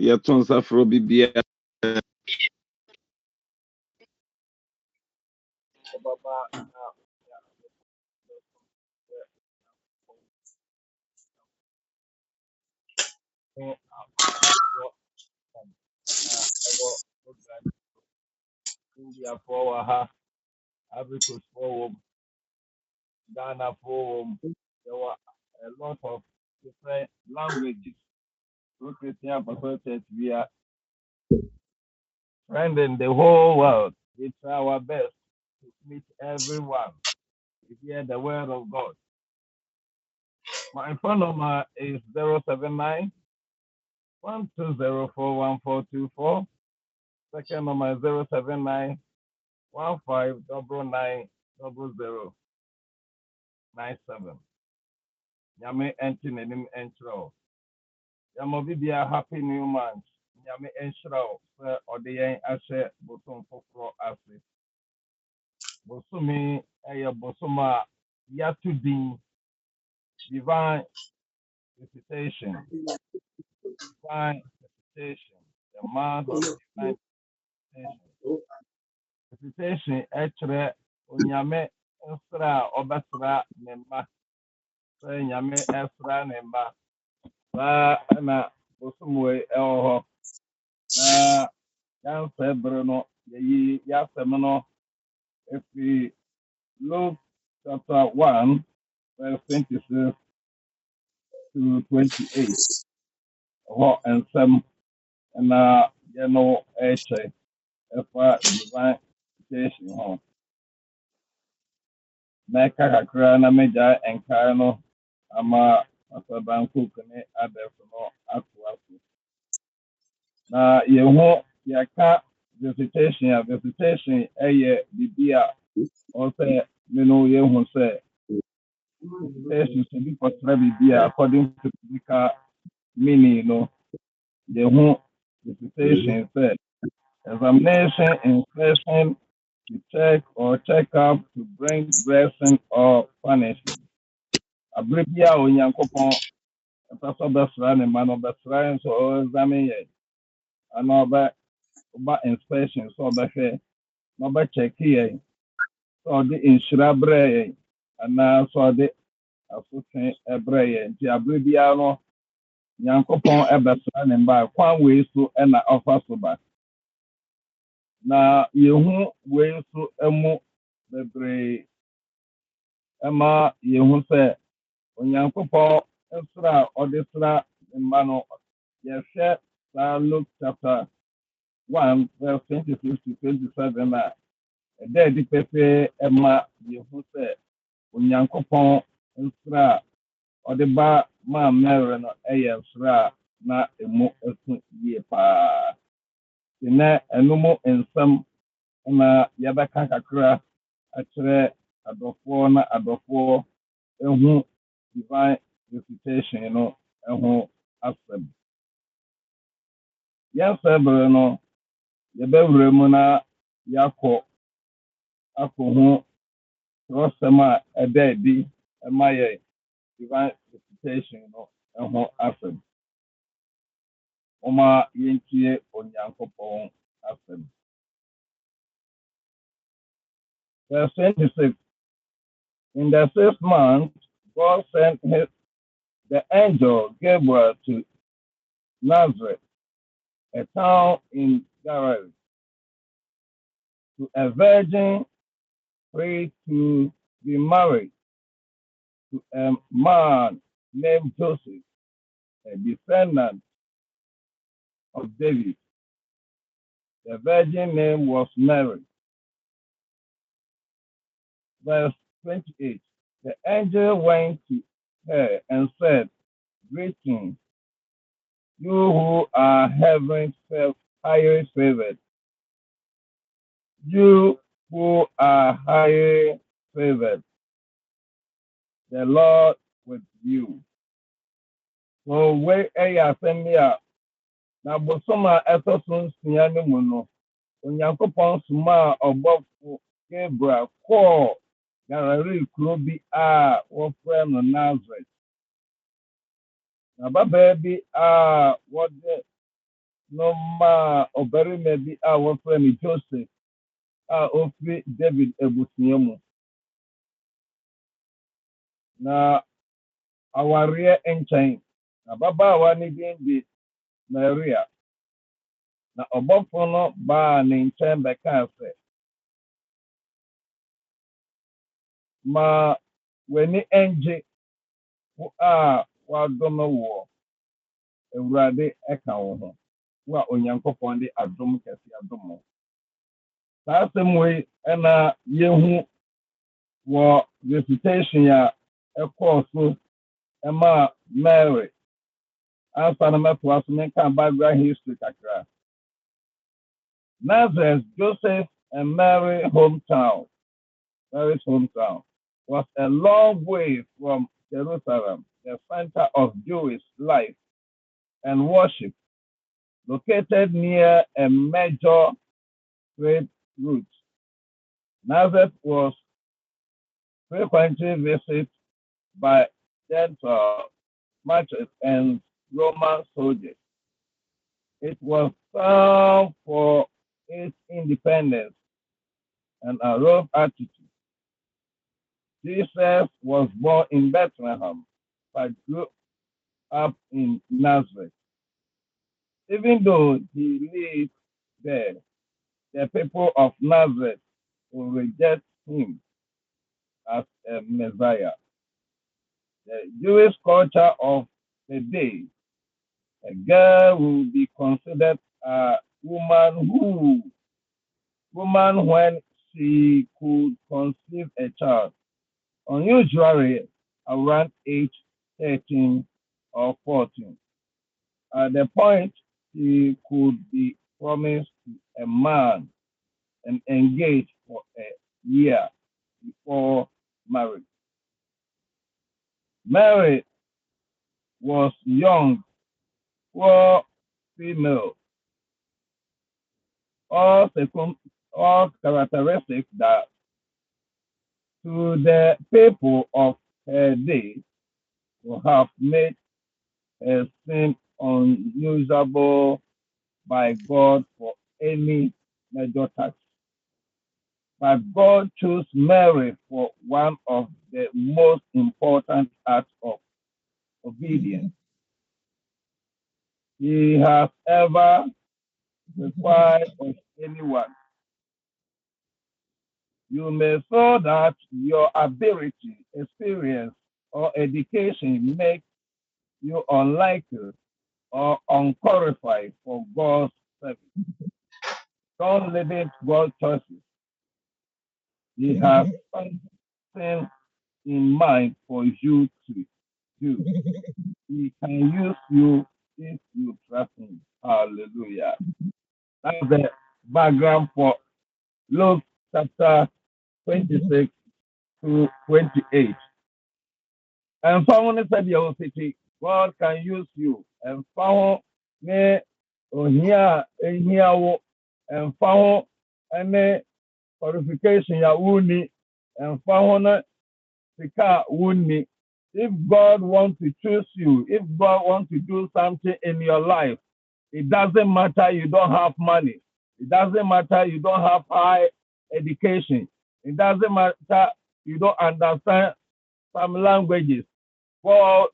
yɛto nsa frɛ bibia India for ha, Africa for Ghana for there were a lot of different languages. So Christian Apostolic we are friending the whole world. We try our best to meet everyone to hear the word of God. My phone number is 079 1204124. Second number is 079 15990097. Yame enti nenim entro. Yamo bibia happy new month. Yame enshro se ode yen ahye bosom foforo ase. Bosumi eye bosoma yatu din divine visitation. Divine visitation. The month of divine visitation. Visitation echere onyame nsra obesra ne mma. Se nyame esra ne mma. Ba na bosomwe ɛwɔ hɔ na yɛmfa bere no yɛyi yɛasɛm no ɛfiri Luke chapter 1 verse 26 to 28 hɔ nsɛm na yɛno ɛkyɛ ɛfa divine visitation ho na ɛka kakra na mɛgya nkae no ama asabankook ne adɛfo no atoa so na yɛho yɛka visitation a visitation ɛyɛ biribi a ɔsɛ me no yɛhu sɛ visitation sɛ bi kɔsra biribi a according to biblical meaning no yɛho visitation sɛ examination inspection to check or check up to bring blessing or punishment abere bi a onyankopɔn ɛpɛ sɛ ɔbɛsra ne ma no ɔbɛsra nso ɔexamine yɛ ana ɔba inspection sɛ ɔbɛhwɛ na ɔbɛkyɛke yɛn sɛ ɔde nhyira brɛ yɛn anaa sɛ ɔde asotwe brɛ yɛn nti abere biara no nyankopɔn ɛbɛsra ne mba kwan wei so ɛna ɔfa so ba na yɛhu wei so mu bebree ɛma yɛhu sɛ onyankopɔn nsra a ɔde sra ne mba no yɛhwɛ saa Luke chapter 1 verse 26 to 27 a ɛda adi pɛpɛɛ ɛma yɛhu sɛ onyankopɔn nsra a ɔde ba maa Mary no ɛyɛ nsra a na emu esu yie paa na ɛno mu nsɛm na yɛbɛka kakra akyerɛ adɔfoɔ na adɔfoɔ ehu divine visitation no ɛho asɛm yɛnsɛ bere no yɛbɛwura mu na yɛakɔ ho twerɛsɛm a ɛda adi ɛma yɛ divine visitation no ɛho asɛm ɔma yɛntie onyankopɔn asɛm verse 26 in the 6th month God sent the angel Gabriel to Nazareth, a town in Galilee, to a virgin free to be married to a man named Joseph, a descendant of David. The virgin name was Mary. Verse 28. The angel went to her and said, greetings, you who are highly favored. You who are highly favored. The Lord with you. So where I send me out. Na bosoma ɛtɔ so nsia no mu no onyankopɔn soma a ɔbɔfo Gabriel kɔɔ Galilee kuro bi a wɔfrɛ no Nazareth na babaa bi a wɔde no ma obarima bi a wɔfrɛ no Joseph a ofiri David abusua mu na awareɛ nkyɛn ababaawa no din de Maria na ɔbɔfo no baa ne nkyɛn bɛkaa sɛ ma w'ani ngye wo a wɔadom wo Awurade ɛka wo ho wo a Onyankopɔn de adom kɛse adom wo saa asɛm wei ɛna yɛhu wɔ recitation a ɛkɔɔ so ɛma Mary ansa na mɛtoa so menka background history kakra. Nazareth, Joseph and Mary's hometown was a long way from Jerusalem, the center of Jewish life and worship, located near a major trade route. Nazareth was frequently visited by Gentile merchants and Roman soldiers. It was found for its independence and a rough attitude. Jesus was born in Bethlehem, but grew up in Nazareth. Even though he lived there, the people of Nazareth will reject him as a Messiah. The Jewish culture of the day, a girl will be considered a woman when she could conceive a child, unusually around age 13 or 14. At the point she could be promised to a man and engaged for a year before marriage. Mary was young, poor female, all characteristics that to the people of her day would have made her seem unusable by God for any major task. But God chose Mary for one of the most important acts of obedience He has ever required of anyone. You may feel that your ability, experience, or education make you unlikely or unqualified for God's service. Don't limit God's choices. He has something in mind for you to do. He can use you if you trust him. Hallelujah. That's the background for Luke chapter 26 to 28. And someone said, your city, God can use you. And found me here and found any qualification ya wuni and found sika wuni. If God wants to choose you, if God wants to do something in your life, it doesn't matter you don't have money. It doesn't matter you don't have high education. It doesn't matter you don't understand some languages. God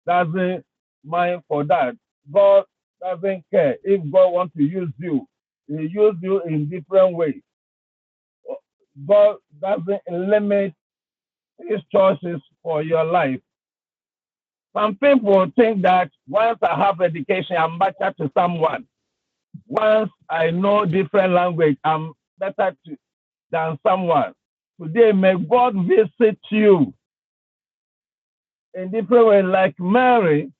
doesn't mind for that. God doesn't care. If God wants to use you, He uses you in different ways. God doesn't limit His choices for your life. Some people think that once I have education, I'm better to someone. Once I know different language, I'm better than someone. Today, may God visit you in different ways. Like Mary,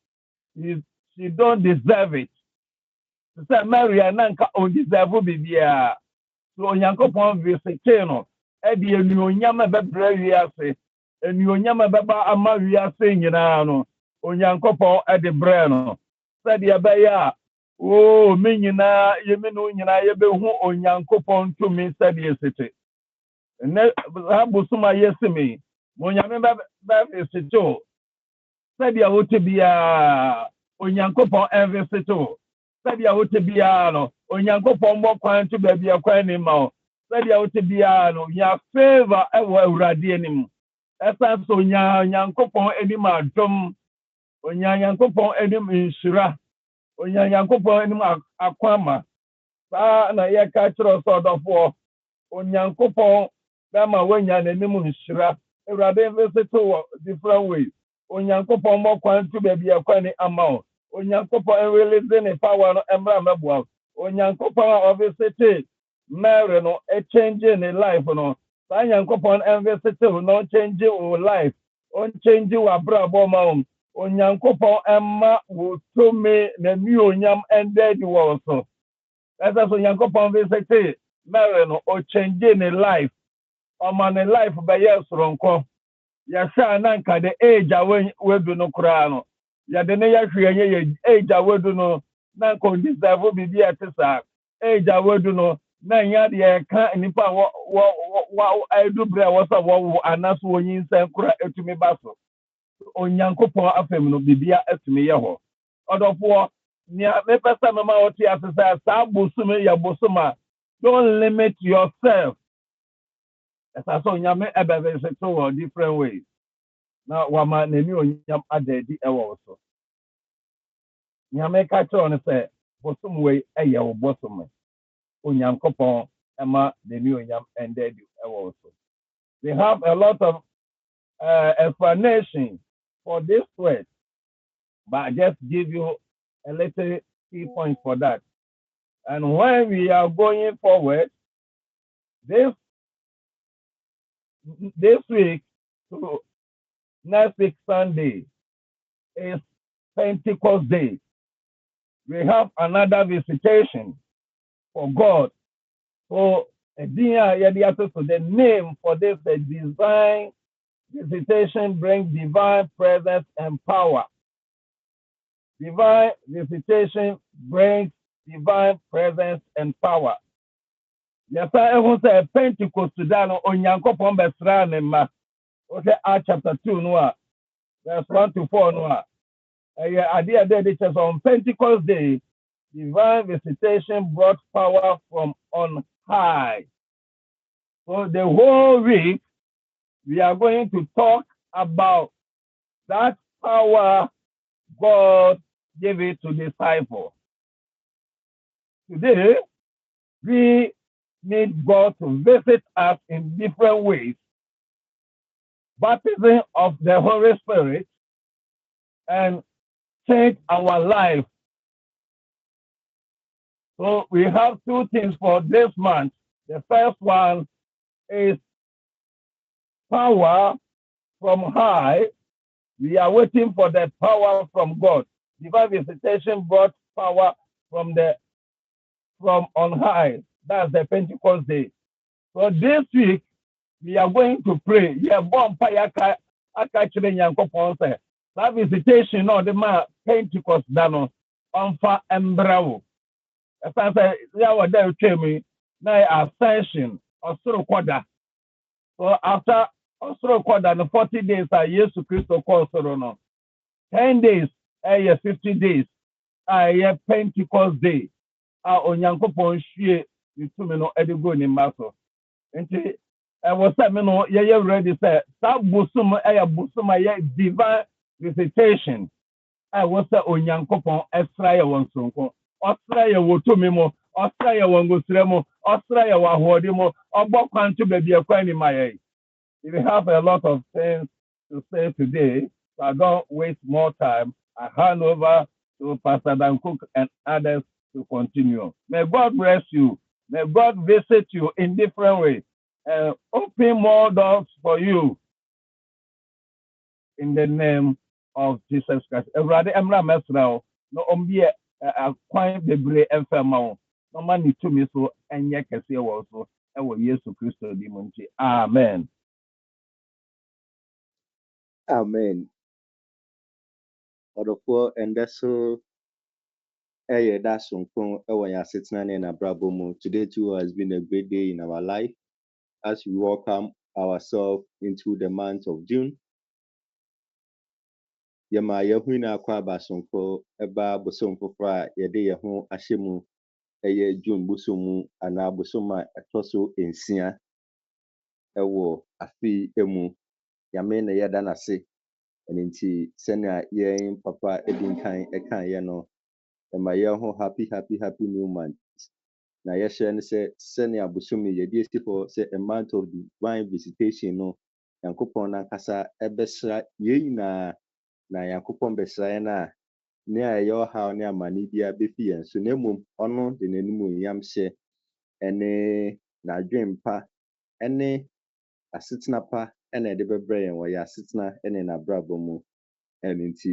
she don't deserve it. She said, Mary, I don't deserve it. So, Onyankopɔn visit no. Edi enuonyam bɛbrɛ wiase. Enuonyam bɛba ama wiase nyinaa no. Onyankopɔn edi brɛ no. Sɛdeɛ ɛbɛyɛ a, me nyinaa, yɛme no nyinaa yɛbɛhu Onyankopɔn tumi sɛdeɛ sete. Ne abosoma yɛsimi. Onyame bɛvisite o. Sɛdeɛ wote biara, Onyankopɔn ɛvisite o. sɛdeɛ wote biara no onyankopɔn mmɔ kwan to baabi akwan ni ma wo sɛdeɛ wote biara no nya favor ɛwɔ awurade anim ɛsan so onyankopɔn anim adom onyankopɔn anim nhyira onyankopɔn anim akwama saa na yɛka kyerɛ sɛ ɔdɔfoɔ onyankopɔn bɛma woanya n'anim nhyira awurade visit wɔ different ways onyankopɔn mmɔ kwan to baabi akwan ni ama wo onyankopɔn release ne power no mmra mɛboa onyankopɔn a ɔvisite Mary no change ne life no saa nyankopɔn visit wo no change wo life change wo abrabɔ ma wo onyankopɔn ɛma wo tumi na nuonyam ɛndɛ di wɔ so ɛsɛ so onyankopɔn visit Mary no change ne life ɔma ne life bɛyɛ soronko yɛhwɛ a na nka de age a wadu no koraa no yɛde ne yɛhwɛ yɛ age a wadu no na nka ɔndeserve biribi a ɛte saa age a wadu no na nya deɛ ɛka nnipa a adu berɛ a wɔsɛ wɔwo anaso wɔnyinsɛn kora atumi ba so onyankopɔn afam no biribia atumi yɛ hɔ ɔdɔfoɔ nea mepɛ sɛ mema wɔte ase sɛ saa bosom yɛ bosom a don't limit yourself ɛsa sɛ onyame ɛbɛbɛsɛ to wɔ different ways na wama n'ani onyam adaadi ɛwɔ wo so nyame ka kyerɛ no sɛ bosom wei ɛyɛ wo bosom onyankopɔn ɛma n'ani onyam ɛndaadi ɛwɔ wo so they have a lot of explanation for this word but I just give you a little key point for that and when we are going forward this week to next week Sunday is Pentecost Day. We have another visitation for God. So the name for this the divine visitation brings divine presence and power. Divine visitation brings divine presence and power. Yes, I want to say Pentecost today no onyankopon besra ne ma. Okay, Acts chapter 2 no verse 1 to 4 no idea there it says on Pentecost Day divine visitation brought power from on high. So the whole week we are going to talk about that power God gave it to disciples. Today we need God to visit us in different ways. Baptism of the Holy Spirit and change our life. So we have two things for this month. The first one is power from high. We are waiting for the power from God. Divine visitation brought power from on high. That's the Pentecost Day. So this week we are going to pray. Yeah, born payaka akachire nyankopon say. That visitation of the man Pentecost dano onfa embrawo. As I say, yeah, what they tell me now ascension or kwada. So after osoro kwada no 40 days are Jesus Christ call soro no. 10 days 50 days Pentecost Day. Onyankopon hwie bitumi no edigo ni maso. Nti was say me no ye ready say that bosom bosom divine visitation. Was say onyankopon esra ye won sonko. Osra ye wotumi mo, osra ye won gosire mo, osra ye wa hode mo, obo kwan to baby akwan ni maye. We have a lot of things to say today, so I don't waste more time. I hand over to Pastor Dan Cook and others to continue. May God bless you. May God visit you in different ways and open more doors for you in the name of Jesus Christ. Everybody, I'm not messing around. No, quite the great infirmary. No man to me so and yet can see also. I will use to Christ dimunti. Amen. Amen. Odofo endeso that's today too has been a great day in our life as we welcome ourselves into the month of June. yɛma yɛho na akɔ abasonko ɛba bosom foforɔ a yɛde yɛho ahyɛ mu ɛyɛ June bosom mu anaa bosom a ɛtɔ so 6 ɛwɔ afe mu. Yame na yɛda n'ase. Ɛno nti sɛnea yɛn papa edi nkan ɛkaeɛ no, ɛma yɛho happy new month. Na yɛhyɛ ne sɛnea bosom yi yɛde esi hɔ sɛ a month of divine visitation no, Nyankopɔn nankasa ɛbɛsra yɛn nyinaa, na Nyankopɔn bɛsra yɛn a nea ɛyɛ ɔhaw ne amane biara bɛfi yɛn so, na mmom ɔno de n'animuonyam hyɛ ɛne n'adwene pa ɛne asetena pa ɛna ɛde bɛbrɛ yɛn wɔ yɛn asetena ɛne n'abrabɔ mu. Ɛno nti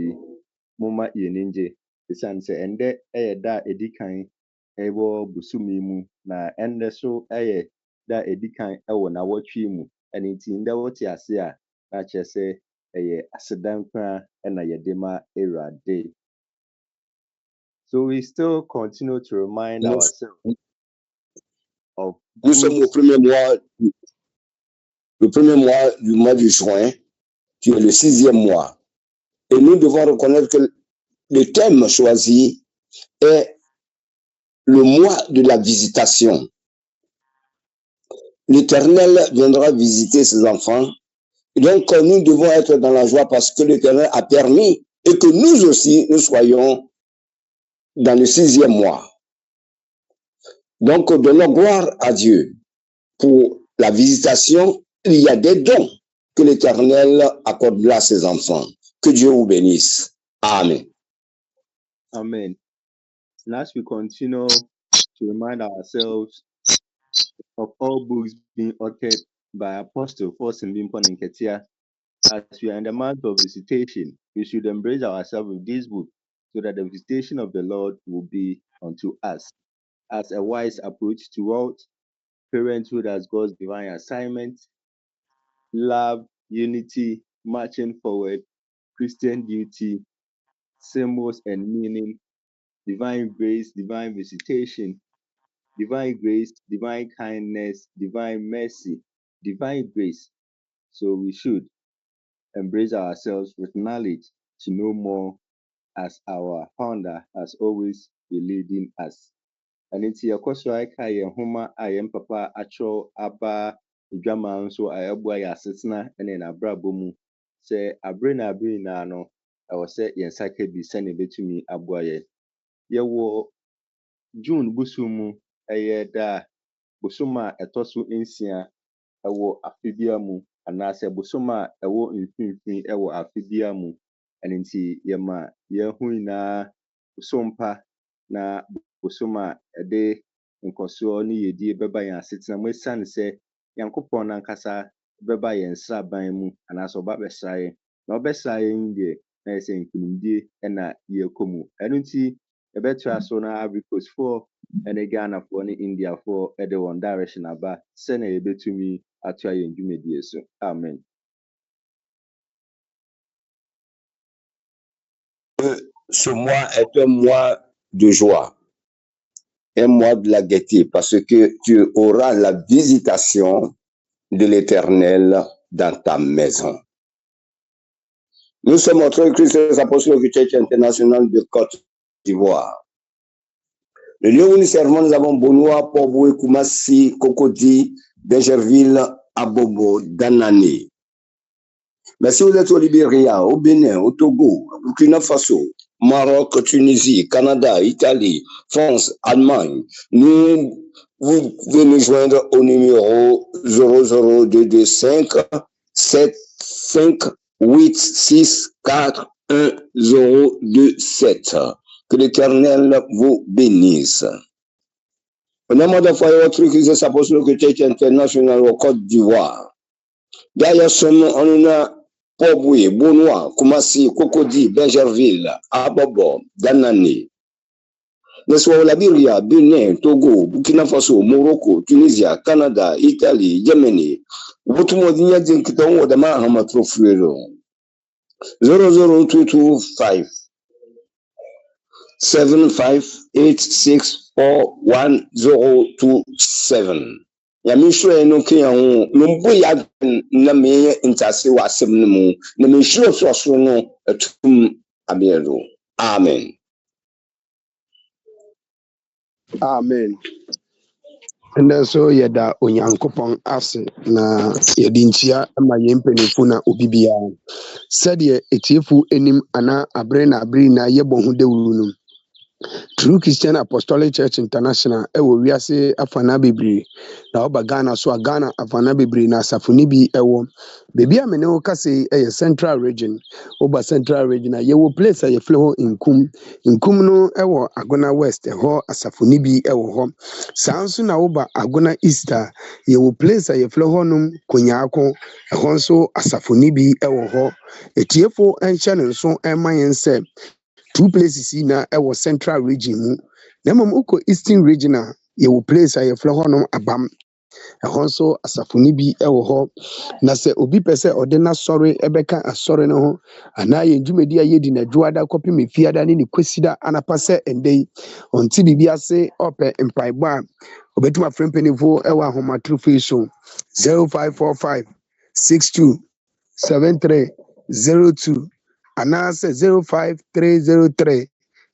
momma yɛn ani ngye, esiane sɛ ɛndɛ ɛyɛ da a edi kan ɛwɔ bosom yi mu, na ɛndɛ so ɛyɛ da a edi kan ɛwɔ n'awɔtwe mu. Ɛno nti ndɛ wote ase a na kyerɛ sɛ ɛyɛ aseda nkwa ɛna yɛde ma Awurade. So we still continue to remind ourselves of Nous sommes au premier mois du mois de juin, qui est le 6e mois. Et nous devons reconnaître que le thème choisi est le mois de la visitation. L'Éternel viendra visiter ses enfants. Et donc, nous devons être dans la joie parce que l'Éternel a permis et que nous aussi, nous soyons dans le 6e mois. Donc, donnons gloire à Dieu pour la visitation. Il y a des dons que l'Éternel accordera à ses enfants. Que Dieu vous bénisse. Amen. Amen. And as we continue to remind ourselves of all books being authored by Apostle Forsen Bimpon and Ketia, as we are in the month of visitation, we should embrace ourselves with this book so that the visitation of the Lord will be unto us as a wise approach towards parenthood as God's divine assignment, love, unity, marching forward, Christian duty, symbols and meaning, divine grace, divine visitation, divine grace, divine kindness, divine mercy, divine grace. So we should embrace ourselves with knowledge to know more, as our founder has always been leading us. And it's your question I homa I am papa atro aba drama so I abua ya setna and in abrabomu say abrina abrina no I was say yen sake bi send betumi abua ye. Yewo June busumu eye da busuma etoso nsia ewo afibia mu anase busuma ewo mfimfini ewo afibia mu. And nti yema yehu na busompa na busuma ede nkoso ne yedi beba yan asetena mo san se Yankopɔn nankasa beba yan sraban mu anase oba besraye na obesraye ndie na yese nkunimdie na yekomu. Ɛno nti ebetra so na because for ene Ghana for ne India for ede one direction aba se na yebetumi atua yen dwumedie so. Amen. Ce mois est un mois de joie, un mois de la gaieté, parce que tu auras la visitation de l'Éternel dans ta maison. Nous sommes entre Christ et les Apostoliques Church International de Côte d'Ivoire. Le lieu où nous servons, nous avons Bonoua, Port-Boué, Koumassi, Cocody, Bergerville, Abobo, Danane. Mais si vous êtes au Libéria, au Bénin, au Togo, au Burkina Faso, Maroc, Tunisie, Canada, Italie, France, Allemagne, vous pouvez nous joindre au numéro 00225 75 86 41 027. Que l'Éternel vous bénisse. Au nom de Foyer Christ Apostolique Church International au Côte d'Ivoire. D'ailleurs, on a Port-Boué, Bonoua, Koumassi, Cocody, Bergerville, Abobo, Danane. Nous sommes au Liberia, Bénin, Togo, Burkina Faso, Morocco, Tunisie, Canada, Italie, Yémen. Vous tout le monde y a dit que vous avez un trop frère. 00225 758641 027. Yami sure no kia ho no boya na me intase wasem no mu na me sure so no atum abiedo. Amen. Amen. And so yɛda onyankopɔn ase na yɛde nkyia ma yɛn mpanyinfo na obi biara sɛdeɛ etiefo anim anaa abere na abere na yɛbɔ ho dawuru no True Christian Apostolic Church International ɛwɔ wiase afana bebree na ɔba Ghana so a Ghana afana bebree na asafo ni bi ɛwɔ beebi a mene wo kasa yi ɛyɛ Central Region ɔba Central Region a yɛwɔ place a yɛfrɛ hɔ Nkum no ɛwɔ Agona West ɛhɔ asafo ni bi ɛwɔ hɔ saa nso na ɔba Agona East a yɛwɔ place a yɛfrɛ hɔ nom Konyaako ɛhɔ nso asafo ni bi ɛwɔ hɔ etiefo ɛnhyɛ ne nso ɛma yɛn sɛ two places yi na ɛwɔ Central Region mu na mmom wokɔ Eastern Region a yɛwɔ place a yɛfrɛ hɔ nom Abam ɛhɔ nso asafo ni bi ɛwɔ hɔ na sɛ obi pɛ sɛ ɔde n'asɔre ɛbɛka asɔre no ho anaa yɛn dwumadi a yɛdi n'adwoada kɔpem efiada ne ne kwasida anapa sɛ ɛndɛ yi ɔnte biribi ase ɔpɛ mpaebɔ a ɔbɛtumi afrɛ mpanimfoɔ ɛwɔ ahomatorofo yi so 0545 62 7302 anaasɛ 05303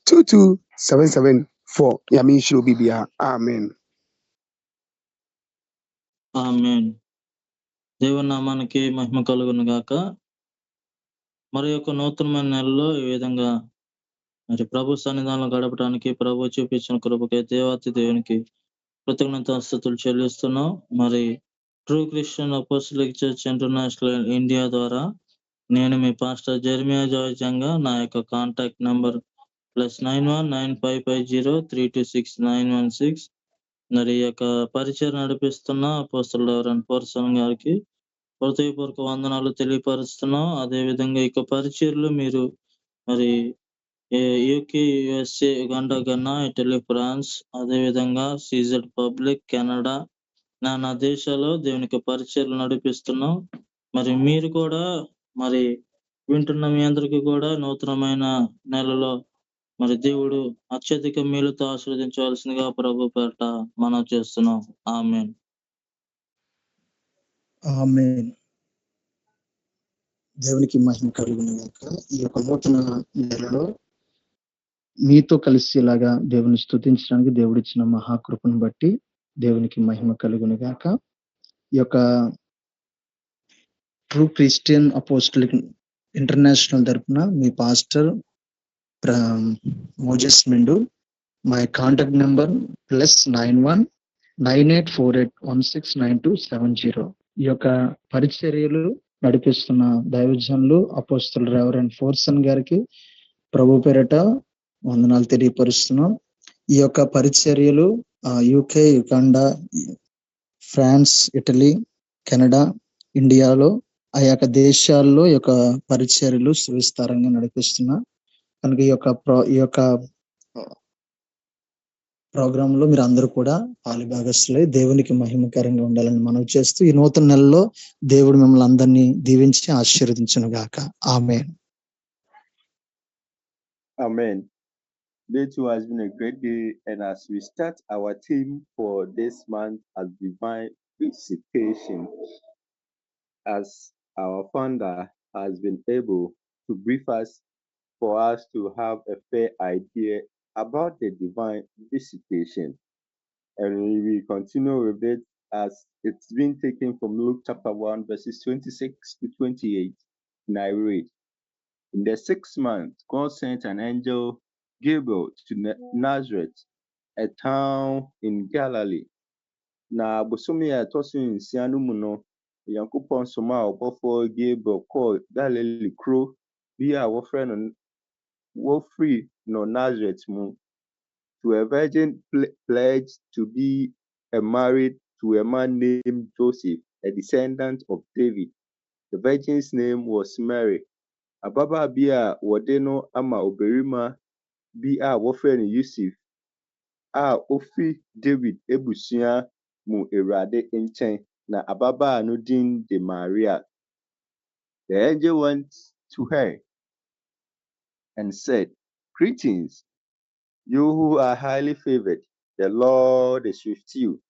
22774 Yame nhyira obi biara. Amen. ఆమేన్. దేవుని నామానికి మహిమ కలుగును గాక. మరి యొక్క నూతనమైన నెలలో ఈ విధంగా మరి ప్రభు సన్నిధానంలో గడపడానికి ప్రభు చూపించిన కృపకే దేవాతి దేవునికి కృతజ్ఞతాస్తుతులు చెల్లిస్తున్నాం. మరి true Christian apostolic church international India ద్వారా నేను మీ పాస్టర్ జెర్మియా జాయ్ జంగా నా యొక్క కాంటాక్ట్ నంబర్ +919550326916 మరి ఈ యొక్క పరిచయం నడిపిస్తున్న అపోస్తలుడు రెవరెండ్ పోర్సన్ గారికి హృదయపూర్వక వందనాలు తెలియపరుస్తున్నాం. అదే విధంగా ఇక పరిచర్లు మీరు మరి UK, USA, Uganda, Ghana, Italy, France, అదే విధంగా సిజెడ్ పబ్లిక్, కెనడా నానా దేశాల్లో దేవునికి పరిచర్లు నడిపిస్తున్నాం. మరి మీరు కూడా మరి వింటున్న మీ అందరికీ కూడా నూతనమైన నెలలో మరి దేవుడు అత్యధిక మేలుతో ఆశీర్వదించవలసిందిగా ప్రభు పేరట మనం చేస్తున్నాం. ఆమేన్. ఆమేన్. దేవునికి మహిమ కలుగును గాక. ఈ యొక్క నూతన నెలలో మీతో కలిసి ఇలాగా దేవుని స్తుతించడానికి దేవుడిచ్చిన మహాకృపను బట్టి దేవునికి మహిమ కలుగును గాక. ఈ యొక్క ట్రూ క్రిస్టియన్ అపోస్టలిక్ ఇంటర్నేషనల్ తరపున మీ పాస్టర్ మోజెస్ మిండు. My contact number +91 9848169270. ఈ యొక్క పరిచర్యలు నడిపిస్తున్న దైవజనులు అపోస్తలుడు రెవరెండ్ పోర్సన్ గారికి ప్రభు పేరట వందనాలు తెలియపరుస్తున్నాం. ఈ యొక్క పరిచర్యలు UK, Uganda, France, Italy, Canada, ఇండియాలో ఆ యొక్క దేశాల్లో ఈ యొక్క పరిచర్యలు సువిస్తారంగా నడిపిస్తున్నా కనుక ఈ యొక్క ప్రోగ్రామ్ లో మీరు అందరూ కూడా పాలుభాగస్తులై దేవునికి మహిమకరంగా ఉండాలని మనవి చేస్తూ ఈ నూతన నెలలో దేవుడు మిమ్మల్ని అందరినీ దీవించి ఆశీర్వదించును గాక. ఆమేన్. Amen. Day 2 has been a great day, and as we start our theme for this month as divine visitation, as our founder has been able to brief us for us to have a fair idea about the divine visitation. And we will continue with it as it's been taken from Luke chapter 1, verses 26 to 28. And I read, in the 6th month, God sent an angel Gabriel to Nazareth, a town in Galilee. Na bosomi a ɛtɔ so nsia no mu no, Onyankopɔn soma a ɔbɔfoɔ Gabriel kɔɔ Galilee kuro bi a wɔfiri no Nazareth mu, to a virgin pledged to be married to a man named Joseph, a descendant of David. The virgin's name was Mary. Ababaa bi a wɔde no ama ɔbarima bi a wɔfrɛ no Yusuf a ofi David abusua mu Awurade nkyɛn, na ababaa no din de Maria. The angel went to her and said, "Greetings, you who are highly favored. The Lord is with you."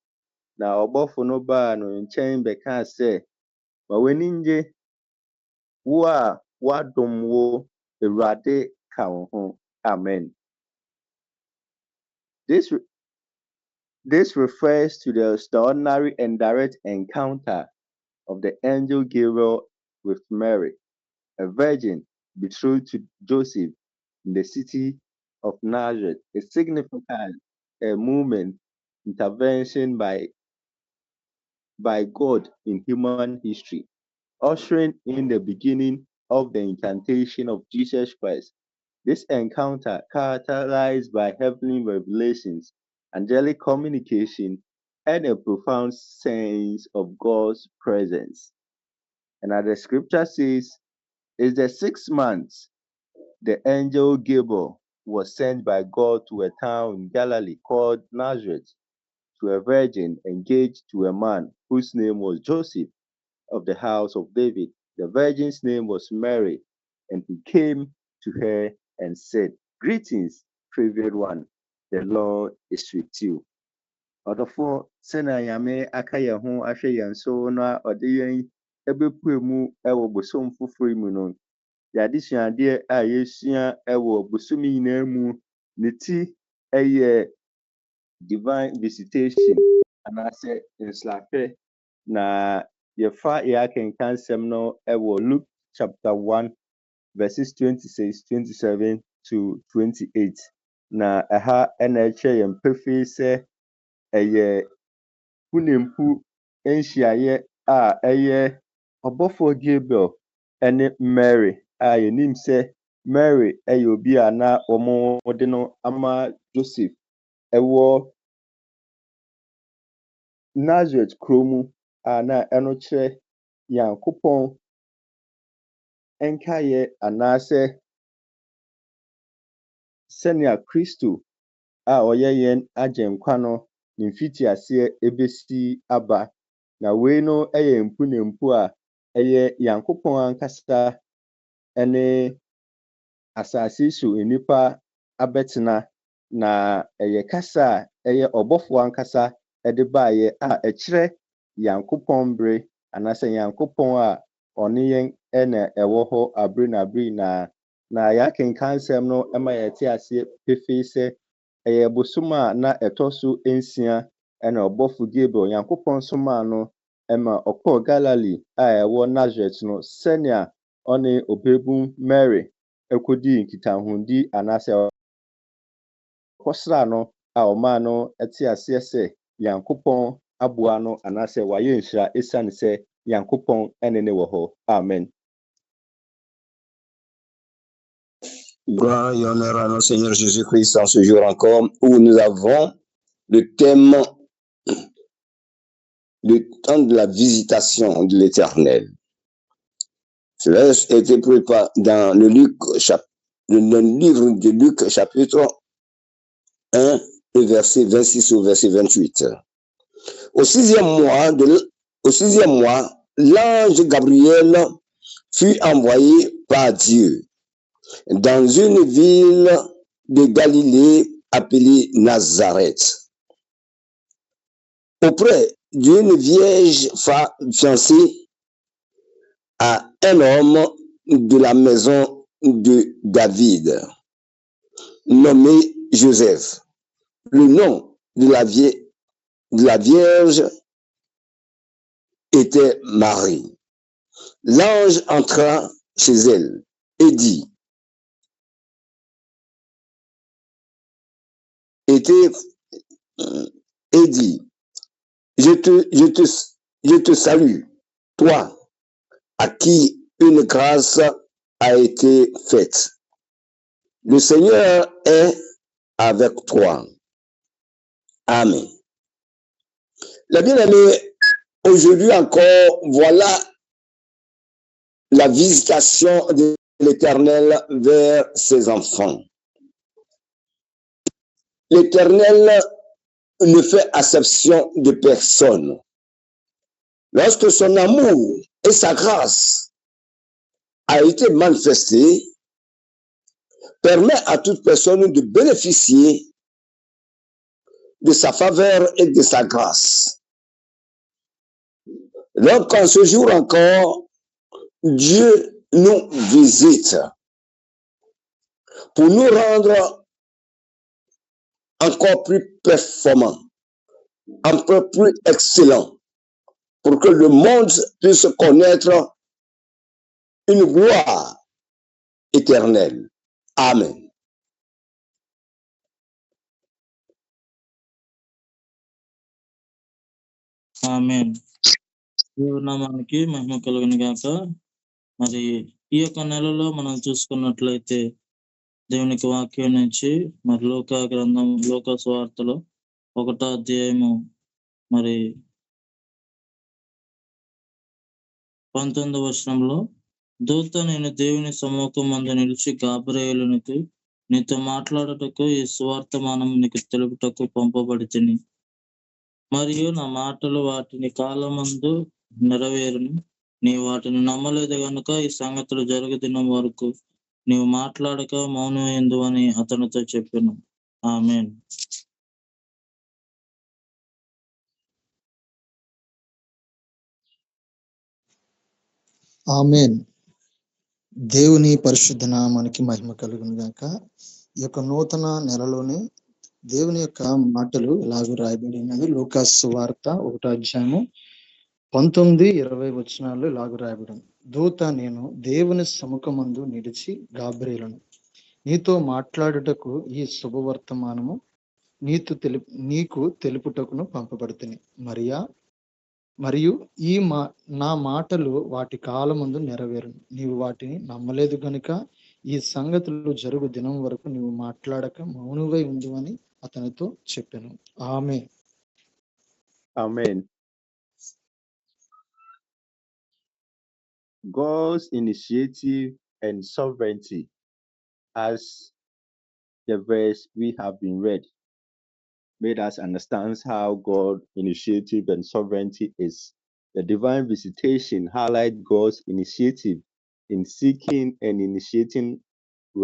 na ɔbɔfo no baa no nkyɛn bɛkaa sɛ, ma w'ani ngye, wo a woadom wo, Awurade ka wo ho. Amen. This refers to the extraordinary and direct encounter of the angel Gabriel with Mary, a virgin betrothed to Joseph in the city of Nazareth, a significant movement, intervention by God in human history, ushering in the beginning of the incarnation of Jesus Christ. This encounter, characterized by heavenly revelations, angelic communication, and a profound sense of God's presence. And as the scripture says, in the 6 months, the angel Gabriel was sent by God to a town in Galilee called Nazareth, to a virgin engaged to a man whose name was Joseph of the house of David. The virgin's name was Mary, and he came to her and said, "Greetings, favored one, the Lord is with you." Ɔdɔfo sɛnea Nyame aka yɛn ho ahwɛ yɛn so na ɔde yɛn ɛbɛpue mu ɛwɔ bosom foforɔ mu no, yɛade suadeɛ a yɛsua ɛwɔ bosom nyinaa mu, ne ti ɛyɛ divine visitation anaasɛ nsrahwɛ. Na yɛfa yɛakenka nsɛm no ɛwɔ Luke chapter 1 verses 26, 27 to 28. Na ɛha ɛna ɛkyerɛ yɛn pefee sɛ ɛyɛ hunempu nhyiaeɛ a ɛyɛ ɔbɔfoɔ Gabriel ɛne Mary a yɛnim sɛ Mary ɛyɛ obi a na wɔde no ama Joseph ɛwɔ Nazareth kuro mu a na ɛno kyerɛ Nyankopɔn nkaeɛ anaasɛ sɛnea Kristo a ɔyɛ yɛn agyenkwa no ne mfitiaseɛ ebesi aba. Na wei no ɛyɛ mpu a ɛyɛ Nyankopɔn ankasa ɛne asase so nnipa abɛtena, na ɛyɛ kasa a ɛyɛ ɔbɔfoɔ ankasa ɛde baeɛ a ɛkyerɛ Nyankopɔn bere anaasɛ Nyankopɔn a ɔne yɛn ɛna ɛwɔ hɔ abere na yɛakenka nsɛm no ɛma yɛte aseɛ pefee sɛ ɛyɛ bosom a na ɛtɔ so 6 ɛna ɔbɔfo Gabriel Nyankopɔn somaa no ɛma ɔkɔɔ Galilee a ɛwɔ Nazareth no, sɛnea ɔne obɛbu Mary ɛkɔdii nkitahodi anaasɛ ɔkɔsraa no a ɔmaa no ɛte aseɛ sɛ Nyankopɔn aboa no anaasɛ wayɛ nhyira ɛsiane sɛ Nyankopɔn ɛne ne wɔ hɔ. Amen. Gloire et honneur à notre Seigneur Jésus-Christ en ce jour encore où nous avons le thème, le temps de la visitation de l'Éternel. Cela a été préparé dans le livre de Luc chapitre 1, le verset 26 au verset 28. Au sixième mois, l'ange Gabriel fut envoyé par Dieu dans une ville de Galilée appelée Nazareth, auprès d'une vierge fiancée à un homme de la maison de David, nommé Joseph. Le nom de la vierge était Marie. L'ange entra chez elle et dit, je te salue, toi, à qui une grâce a été faite. Le Seigneur est avec toi. Amen. Les bien-aimés, aujourd'hui encore, voilà la visitation de l'Éternel vers ses enfants. L'Éternel ne fait acception de personne. Lorsque son amour et sa grâce a été manifesté, permet à toute personne de bénéficier de sa faveur et de sa grâce. Donc, en ce jour encore, Dieu nous visite pour nous rendre encore plus performants, un peu plus excellents, pour que le monde puisse connaître une gloire éternelle. Amen. ఆమేన్. దేవుని నామానికి మహిమ కలుగును గాక. మరి ఈ యొక్క నెలలో మనం చూసుకున్నట్లయితే దేవునికి వాక్యం నుంచి మరి లోకా గ్రంథం లోకా సువార్తలో 1వ అధ్యాయము మరి 19వ వచనంలో, దూత నేను దేవుని సమ్ముఖమందు నిలిచి గాబ్రియేలునకు నీతో మాట్లాడుటకు ఈ సువార్తమానము నీకు తెలుపుటకు పంపబడితిని. మరియు నా మాటలు వాటిని కాలమందు నెరవేరును. నీవు వాటిని నమ్మలేదు గనుక ఈ సంగతులు జరుగు దినం వరకు నీవు మాట్లాడక మౌనమైందు అని అతనితో చెప్పెను. ఆమేన్. ఆమేన్. దేవుని పరిశుద్ధ నామానికి మహిమ కలుగును గాక. ఈ యొక్క నూతన నెలలోనే దేవుని యొక్క మాటలు ఇలాగ రాయబడినవి. లూకా సువార్త 1వ అధ్యాయము 19-20 వచనాల్లో ఇలాగ రాయబడింది. దూత నేను దేవుని సముఖమందు నిలిచి గాబ్రియేలును నీతో మాట్లాడుటకు ఈ శుభవర్తమానము నీకు తెలుపుటకును పంపబడితిని. మరియు ఈ నా మాటలు వాటి కాలమందు నెరవేరును. నీవు వాటిని నమ్మలేదు గనుక ఈ సంగతులు జరుగు దినం వరకు నీవు మాట్లాడక మౌనమై ఉండు అని అతనితో చెప్పెను. ఆమేన్. Amen. God's initiative and sovereignty, as the verse we have been read, made us understand how God's initiative and sovereignty is. The divine visitation highlights God's initiative in seeking and initiating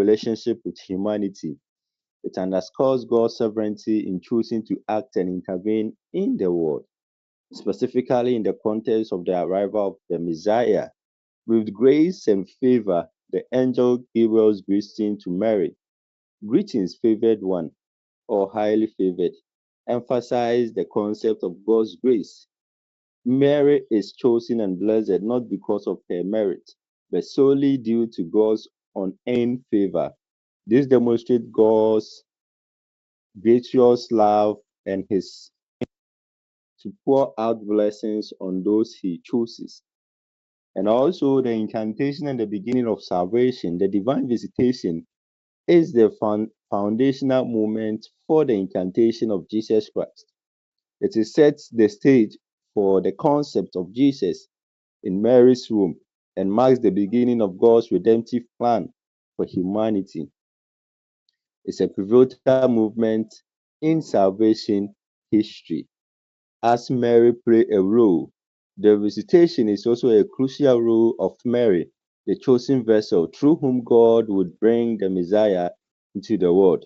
relationship with humanity. It underscores God's sovereignty in choosing to act and intervene in the world, specifically in the context of the arrival of the Messiah. With grace and favor, the angel Gabriel's greeting to Mary, "Greetings, favored one," or highly favored, emphasize the concept of God's grace. Mary is chosen and blessed not because of her merit, but solely due to God's unearned favor. This demonstrates God's gracious love and his to pour out blessings on those he chooses. And also the incantation and the beginning of salvation, the divine visitation, is the foundational moment for the incantation of Jesus Christ. It sets the stage for the concept of Jesus in Mary's womb and marks the beginning of God's redemptive plan for humanity. It's a pivotal movement in salvation history. As Mary played a role, the visitation is also a crucial role of Mary, the chosen vessel through whom God would bring the Messiah into the world.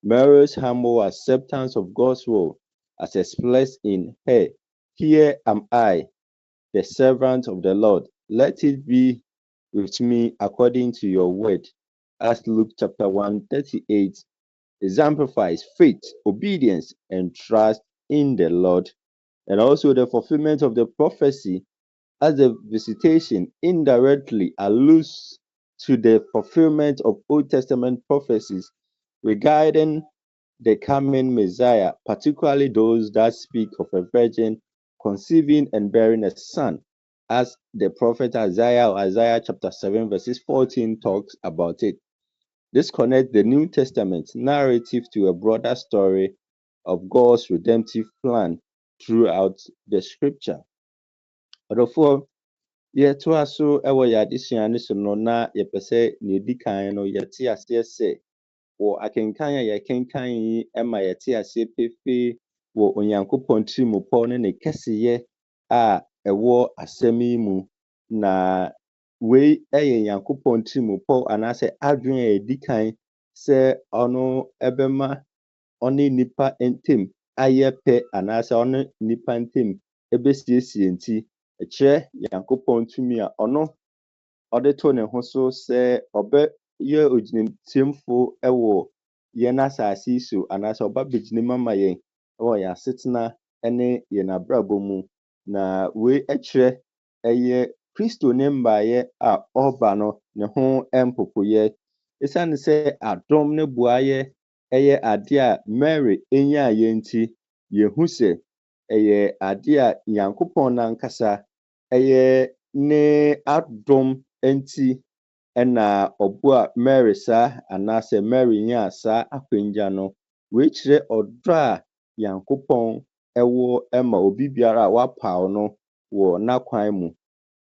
Mary's humble acceptance of God's will, as expressed in her, "Here am I, the servant of the Lord. Let it be with me according to your word," as Luke chapter 1:38 exemplifies faith, obedience, and trust in the Lord. And also the fulfillment of the prophecy, as the visitation indirectly alludes to the fulfillment of Old Testament prophecies regarding the coming Messiah, particularly those that speak of a virgin conceiving and bearing a son, as the prophet Isaiah chapter 7 verses 14 talks about it. This connects the New Testament narrative to a broader story of God's redemptive plan throughout the scripture. Ɔdɔfoɔ, yɛtoa so wɔ yɛn adesua no so no na yɛpɛ sɛ nea ɛdi kan no yɛte aseɛ sɛ wɔ akenkan a yɛkenkan yi ma yɛte aseɛ pefee wɔ Onyankopɔn tirimupɔ ne ne kɛseyɛ a ɛwɔ asɛm yi mu. Na wei yɛ Nyankopɔn tirimupɔ anaasɛ adwene a ɛdi kan sɛ ɔno bɛma ɔne nnipa ntam ayɛ pɛ anaasɛ ɔne nnipa ntam bɛsiesie nti ɛkyerɛ Nyankopɔn tumi a ɔno ɔde to ne ho so sɛ ɔbɛyɛ ogyinatiemfo ɛwɔ yɛn asase yi so anaasɛ ɔba bɛgyina mu ama yɛn ɛwɔ yɛn asetena ne yɛn abrabɔ mu. Na wei ɛkyerɛ ɛyɛ Kristo ne mbaeɛ a ɔreba no ne ho mpopoyɛ. Esiane sɛ adom ne boayɛ ɛyɛ ade a Mary enyaeɛ nti, yɛhu sɛ ɛyɛ ade a Nyankopɔn n'ankasa ɛyɛ ne adom nti ɛna ɔboa Mary saa anaasɛ Mary nyaa saa akwangya no. Wei kyerɛ ɔdɔ a Nyankopɔn ɛwɔ ma obi biara a wapaw no wɔ n'akwan mu.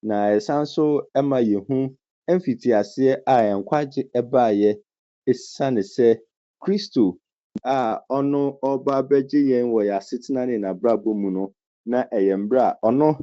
Na ɛsan so ɛma yɛhu mfitiaseɛ a nkwagye ɛbaeɛ esiane sɛ Kristo a ɔno ɔba abɛgye yɛn wɔ yɛn asetena ne n'abrabɔ mu no, na ɛyɛ mmerɛ a ɔno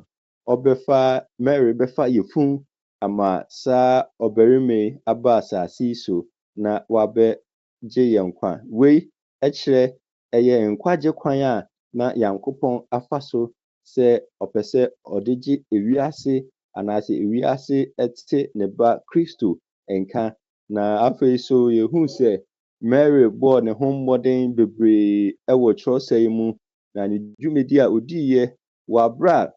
Mary bɛfa yɛfunu ama saa ɔbarima yi aba asase yi so na wabɛgye yɛn nkwa. Wei ɛkyerɛ ɛyɛ nkwagye kwan a na Nyankopɔn afa so sɛ ɔpɛ sɛ ɔde gye ewiase anaasɛ ewiase ɛte ne ba Kristo nka. Na afei so yɛhu sɛ Mary bɔɔ ne ho mmɔden bebree ɛwɔ Kyerɛwsɛm yi mu, na ne dwumadi a odiiɛ wɔ abere a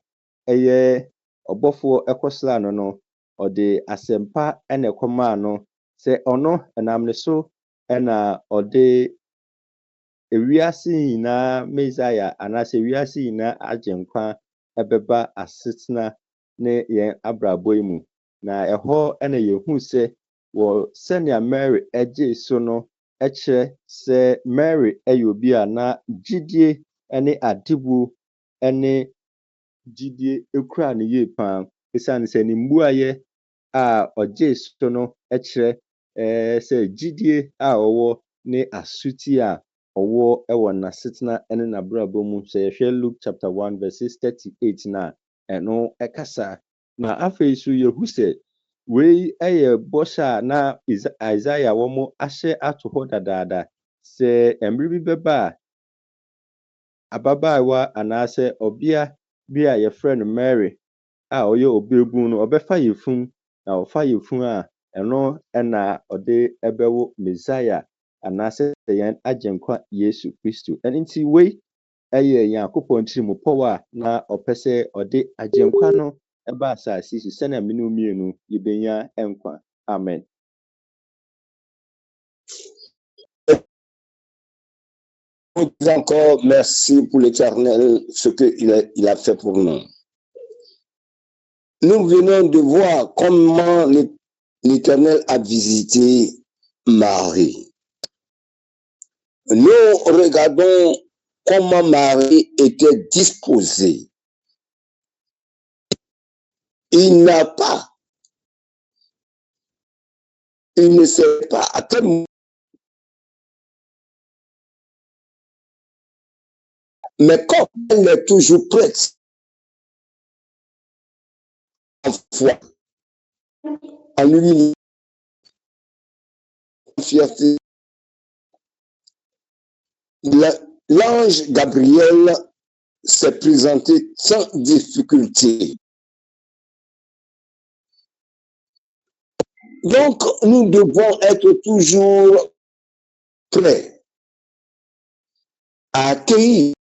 ɛyɛ ɔbɔfoɔ ɛkɔsraa no no, ɔde asɛmpa ɛna ɛkɔmaa no sɛ ɔno ɛnam ne so ɛna ɔde ewiase nyinaa Mesaia anaasɛ ewiase nyinaa agyenkwa ɛbɛba asetena ne yɛn abrabɔ yi mu. Na ɛhɔ ɛna yɛhu sɛ wɔ sɛnea Mary ɛgyee so no ɛkyerɛ sɛ Mary ɛyɛ obi a na gyidie ɛne adebuo ɛne gyidie ekura ne yie paa. Esiane sɛ ne mmuayɛ a ɔgyee so no ɛkyerɛ sɛ gyidie a ɔwɔ ne asuti a ɔwɔ ɛwɔ n'asetena ɛne n'abrabɔ mu. Sɛ yɛhwɛ Luke chapter 1 verses 38 na ɛno ɛkasa. Na afei so yɛhu sɛ wei ɛyɛ bɔhyɛ a na Isaiah wɔn ahyɛ ato hɔ dadaada sɛ mmerɛ bi bɛba a ababaawa anaasɛ ɔbea bi a yɛfrɛ no Mary a ɔyɛ ɔbɛɛbunu no ɔbɛfa yɛfunu, na ɔfa yɛfunu a ɛno ɛna ɔde ɛbɛwo Mesaia anaasɛ yɛn agyenkwa Yesu Kristo. Ɛno nti wei ɛyɛ Nyankopɔn tirimupɔw a na ɔpɛ sɛ ɔde agyenkwa no ɛba asase so sɛnea me ne wo mmienu yɛbɛnya nkwa. Amen. Encore merci pour l'Éternel, ce qu'il a fait pour nous. Nous venons de voir comment l'Éternel a visité Marie. Nous regardons comment Marie était disposée. Il ne sait pas à quel moment, mais comme elle est toujours prête, en foi, en humilité, en fierté, l'ange Gabriel s'est présenté sans difficulté. Donc, nous devons être toujours prêts à accueillir.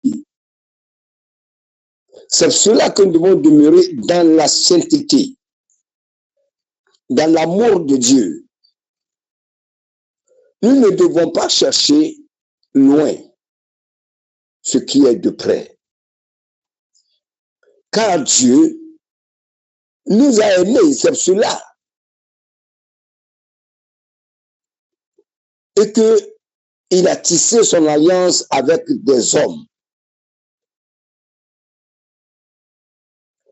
C'est cela que nous devons demeurer dans la sainteté, dans l'amour de Dieu. Nous ne devons pas chercher loin ce qui est de près. Car Dieu nous a aimés, c'est cela. Et qu'il a tissé son alliance avec des hommes.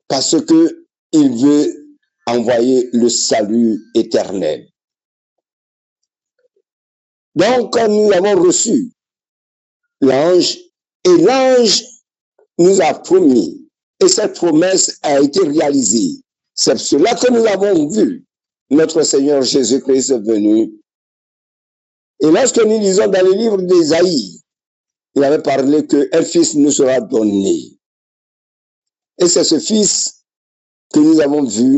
Parce qu'il veut envoyer le salut éternel. Donc, quand nous avons reçu l'ange, et l'ange nous a promis, et cette promesse a été réalisée. C'est cela que nous avons vu notre Seigneur Jésus-Christ venu. Et lorsque nous lisons dans le livre d'Ésaïe, il avait parlé qu'un fils nous sera donné. Et c'est ce fils que nous avons vu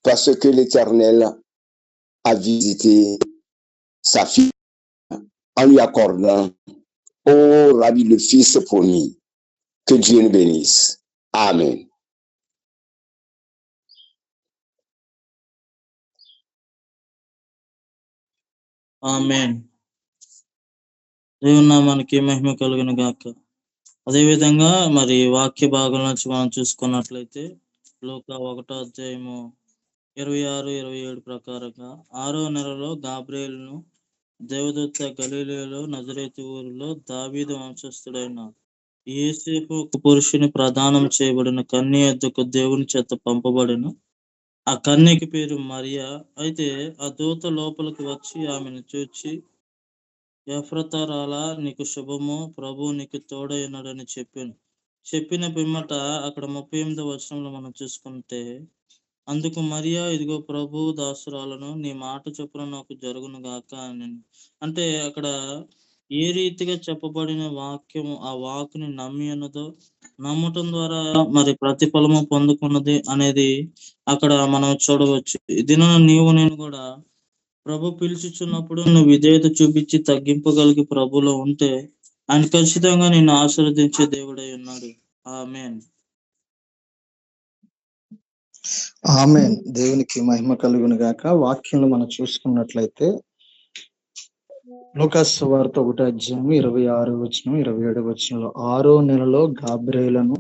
parce que l'Éternel a visité sa fille en lui accordant au Rabbi le fils promis. Que Dieu nous bénisse. Amen. ఆమేన్. దేవుని నామానికి మహిమ కలుగును గాక. అదేవిధంగా మరి వాక్య భాగం నుంచి మనం చూసుకున్నట్లయితే లూకా 1వ అధ్యాయము 26, 27 ప్రకారంగా 6వ నెలలో గాబ్రియేలును దేవదూత గలిలయలో నజరేతు ఊరిలో దావీదు వంశస్థుడైన యోసేపు ఒక పురుషుని ప్రదానం చేయబడిన కన్య యొద్దకు దేవుని చేత పంపబడిన. ఆ కన్యకి పేరు మరియా. అయితే ఆ దూత లోపలికి వచ్చి ఆమెను చూచి, ఎఫ్రతా రాలా, నీకు శుభము, ప్రభు నీకు తోడై ఉన్నాడని చెప్పిన పిమ్మట అక్కడ 38వ వచనంలో మనం చూసుకుంటే, అందుకు మరియా, ఇదిగో ప్రభు దాసురాలను, నీ మాట చొప్పున నాకు జరుగును గాక అని. అంటే అక్కడ ఏ రీతిగా చెప్పబడిన వాక్యము ఆ వాక్కుని నమ్మి ఉన్నదో, నమ్మటం ద్వారా మరి ప్రతిఫలము పొందుకున్నది అనేది అక్కడ మనం చూడవచ్చు. దిన నీవు నేను కూడా ప్రభు పిలుచుచున్నప్పుడు నువ్వు విధేయత చూపించి తగ్గింపగలిగి ప్రభులో ఉంటే ఆయన ఖచ్చితంగా నిన్ను ఆశీర్వదించే దేవుడై ఉన్నాడు. ఆమేన్. ఆమేన్. దేవునికి మహిమ కలుగును గాక. వాక్యంలో మనం చూసుకున్నట్లయితే లూకాసు సువార్త 1వ అధ్యాయం 26వ వచనం 27వ వచనంలో, 6వ నెలలో గాబ్రియేలును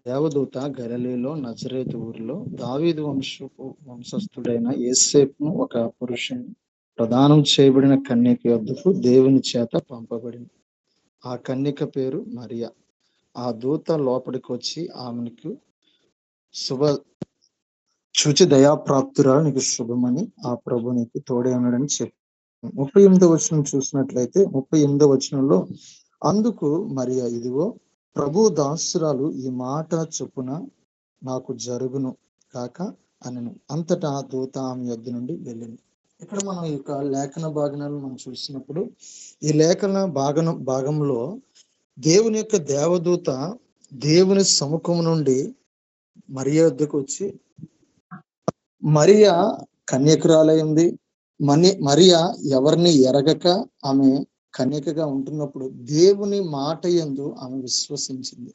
దేవదూత గలిలయలో నజరేతు ఊరిలో దావీదు వంశస్థుడైన యోసేపును ఒక పురుషుని ప్రదానం చేయబడిన కన్యక యొద్దకు దేవుని చేత పంపబడింది. ఆ కన్యక పేరు మరియా. ఆ దూత లోపలికి వచ్చి ఆమెకు చూచి దయాప్రాప్తురాలు, నీకు శుభమని, ఆ ప్రభు నీకు తోడే ఉన్నాడని చెప్పి 38వ వచనం చూసినట్లయితే 38వ వచనంలో, అందుకు మరియా, ఇదిగో ప్రభు దాసురాలు, ఈ మాట చొప్పున నాకు జరుగును కాక అనెను. అంతటా ఆ దూత ఆమె యొద్ద నుండి వెళ్ళింది. ఇక్కడ మనం ఈ యొక్క లేఖన భాగనాలను మనం చూసినప్పుడు ఈ లేఖన భాగంలో దేవుని యొక్క దేవదూత దేవుని సముఖం నుండి మరియా వద్దకు వచ్చి, మరియా కన్యకురాలైంది. మరియా ఎవరిని ఎరగక ఆమె కన్యకగా ఉంటున్నప్పుడు దేవుని మాట యందు ఆమె విశ్వసించింది.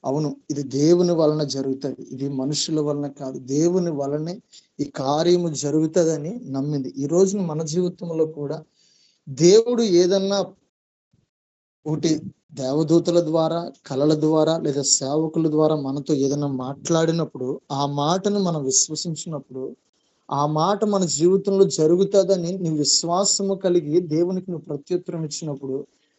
అవును, ఇది దేవుని వలన జరుగుతుంది, ఇది మనుషుల వలన కాదు, దేవుని వలనే ఈ కార్యము జరుగుతుందని నమ్మింది. ఈ రోజున మన జీవితంలో కూడా దేవుడు ఏదన్నా ఒకటి దేవదూతల ద్వారా, కళల ద్వారా లేదా సేవకుల ద్వారా మనతో ఏదైనా మాట్లాడినప్పుడు ఆ మాటను మనం విశ్వసించినప్పుడు ఆ మాట మన జీవితంలో జరుగుతుందని నీ విశ్వాసము కలిగి దేవునికి నువ్వు ప్రత్యుత్తరం ఇచ్చినప్పుడు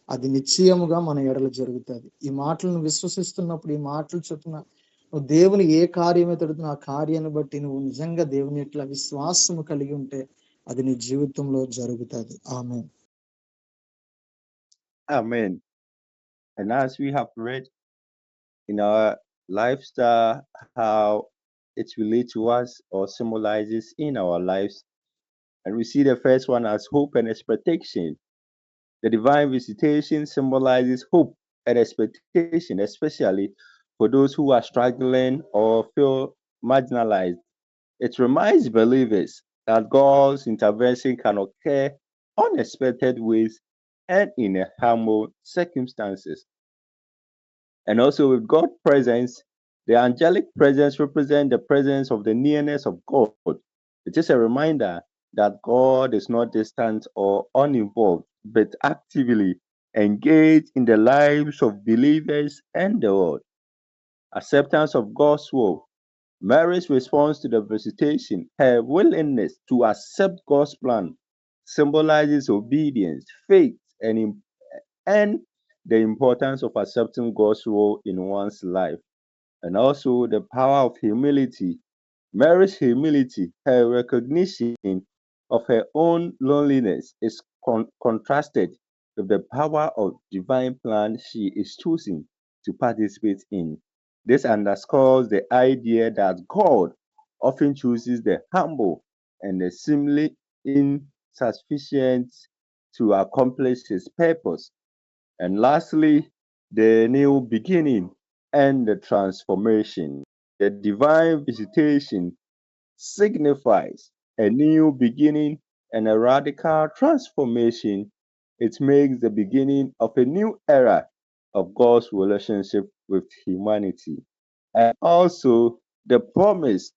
అది నిశ్చయముగా మన ఎడల జరుగుతుంది. ఈ మాటలను విశ్వసిస్తున్నప్పుడు, ఈ మాటలు చొప్పున నువ్వు దేవుని ఏ కార్యం ఎదుగుతున్నా ఆ కార్యాన్ని బట్టి నువ్వు నిజంగా దేవుని ఎట్లా విశ్వాసము కలిగి ఉంటే అది నీ జీవితంలో జరుగుతుంది. ఆమేన్. Amen. And as we have read in our lifestyle, how it relates to us or symbolizes in our lives, and we see the first one as hope and expectation. The divine visitation symbolizes hope and expectation, especially for those who are struggling or feel marginalized. It reminds believers that God's intervention can occur unexpected ways and in humble circumstances. And also with God's presence, the angelic presence represents the presence of the nearness of God. It is a reminder that God is not distant or uninvolved, but actively engaged in the lives of believers and the world. Acceptance of God's will. Mary's response to the visitation, her willingness to accept God's plan, symbolizes obedience, faith, and the importance of accepting God's role in one's life. And also the power of humility. Mary's humility, her recognition of her own loneliness, is contrasted with the power of divine plan she is choosing to participate in. This underscores the idea that God often chooses the humble and the seemingly insufficient to accomplish his purpose. And lastly, the new beginning and the transformation. The divine visitation signifies a new beginning and a radical transformation. It makes the beginning of a new era of God's relationship with humanity, and also the promise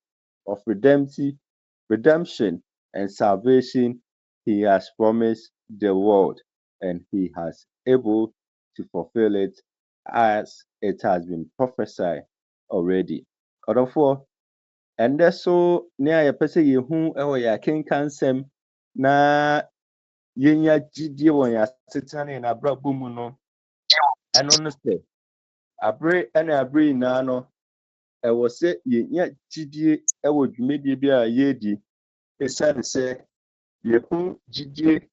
of redemption and salvation He has promised the world, and He has able to fulfill it as it has been prophesied already. Therefore, ɛndɛ so nea yɛpɛ sɛ yɛhu wɔ yɛn akenkansɛm na yɛnya gyidie wɔ yɛn asetena ne yɛn abrabɔ mu no, ɛno no sɛ abere ne abere nyinaa no, ɛwɔ sɛ yɛnya gyidie wɔ dwumadie bi a yɛredi, ɛsiane sɛ yɛhu gyidie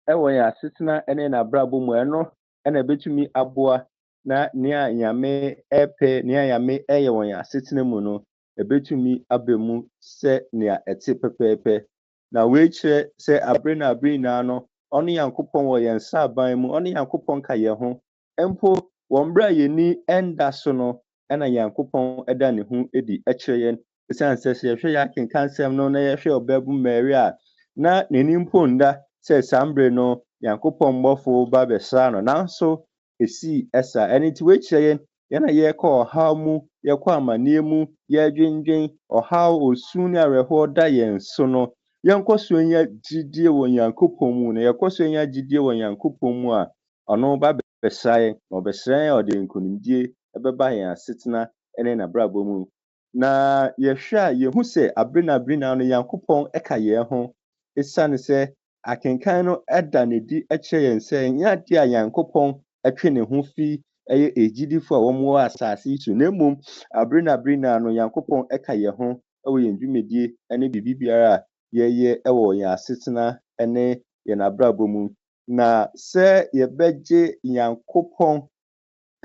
wɔ yɛn asetena ne yɛn abrabɔ mu, ɛno na ɛbɛtumi aboa na nea Nyame ɛpɛ, nea Nyame ɛyɛ wɔ yɛn asetena mu no, ɛbɛtumi aba mu sɛ nea ɛte pɛpɛɛpɛ. Na wei kyerɛ sɛ abere na abere nyinaa no, ɔno Nyankopɔn wɔ yɛn nsa aban mu, ɔno Nyankopɔn ka yɛn ho. Mpo wɔ mmerɛ a yɛni ɛnda so no, ɛna Nyankopɔn ɛda ne ho adi kyerɛ yɛn. Ɛsiane sɛ sɛ yɛhwɛ yɛn akenkansɛm no na yɛhwɛ Ɔbaabu Mary a na n'ani mpo nda sɛ saa mmerɛ no Nyankopɔn bɔfo ba bɛsraa no, nanso ɛsii ɛsa. Ɛno nti wɔakyerɛ yɛn a yɛrekɔ ɔhaw mu, yɛkɔ amanneɛ mu, yɛredwendwen, ɔhaw, osu ne awerɛhoɔ da yɛn so no, yɛnkɔ so nya gyidie wɔ Nyankopɔn mu. Na yɛkɔ so nya gyidie wɔ Nyankopɔn mu a, ɔno ba bɛsra yɛn, na ɔbɛsra yɛn a ɔde nkonimdie ɛbɛba yɛn asetena ne n'abrabɔ mu. Na yɛhwɛ a yɛhu sɛ abere na abere nyinaa no Nyankopɔn ɛka yɛn ho, ɛsiane sɛ akenkan no ɛda n'adi kyerɛ yɛn sɛ ɛnyɛ adeɛ a Nyankopɔn ɛtwe ne ho fi ɛyɛ egyidifo a wɔwɔ asase yi so, na mmom abere na abere nyinaa no Nyankopɔn ɛka yɛn ho ɛwɔ yɛn dwumadie ne biribi biara a yɛyɛ ɛwɔ yɛn asetena ne yɛn abrabɔ mu. Na sɛ yɛbɛgye Nyankopɔn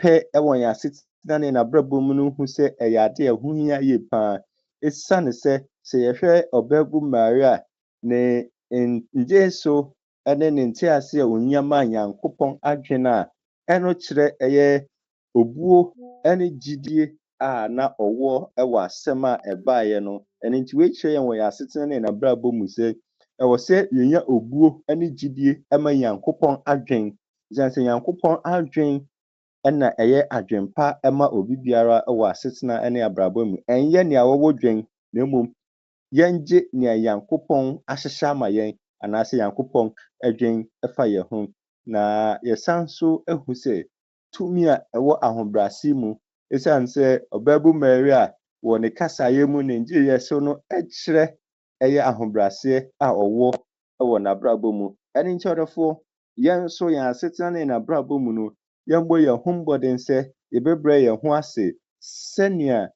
pɛ ɛwɔ yɛn asetena ne yɛn abrabɔ mu no hu sɛ ɛyɛ adeɛ a ɛho hia yie paa, ɛsiane sɛ yɛhwɛ Ɔbaabu Mary a ne ngye so ne ne ntease a ɔnya maa Nyankopɔn adwene a ɛno kyerɛ ɛyɛ obuo ne gyidie a na ɔwɔ wɔ asɛm a ɛbaeɛ no. Ɛno nti wɔakyerɛ yɛn wɔ yɛn asetena ne yɛn abrabɔ mu sɛ ɛwɔ sɛ yɛnya obuo ne gyidie ma Nyankopɔn adwene. Ɛsiane sɛ Nyankopɔn adwene ɛna ɛyɛ adwene pa ma obi biara wɔ asetena ne abrabɔ mu. Ɛnyɛ nea wɔwɔ dwen, na mmom yɛngye nea Nyankopɔn ahyehyɛ ama yɛn, anaasɛ Nyankopɔn adwene fa yɛn ho. Na yɛsan so ahu sɛ tumi a ɛwɔ ahobrɛase mu, ɛsiane sɛ Ɔbaabu Mary a wɔ ne kasaeɛ mu ne ngyeyɛ so no kyerɛ ɛyɛ ahobrɛaseɛ a ɔwɔ wɔ n'abrabɔ mu. Ɛno nti ɔdɔfoɔ, yɛn nso yɛn asetena ne yɛn abrabɔ mu no, yɛmmɔ yɛn ho mmɔden sɛ yɛbɛbrɛ yɛn ho ase sɛnea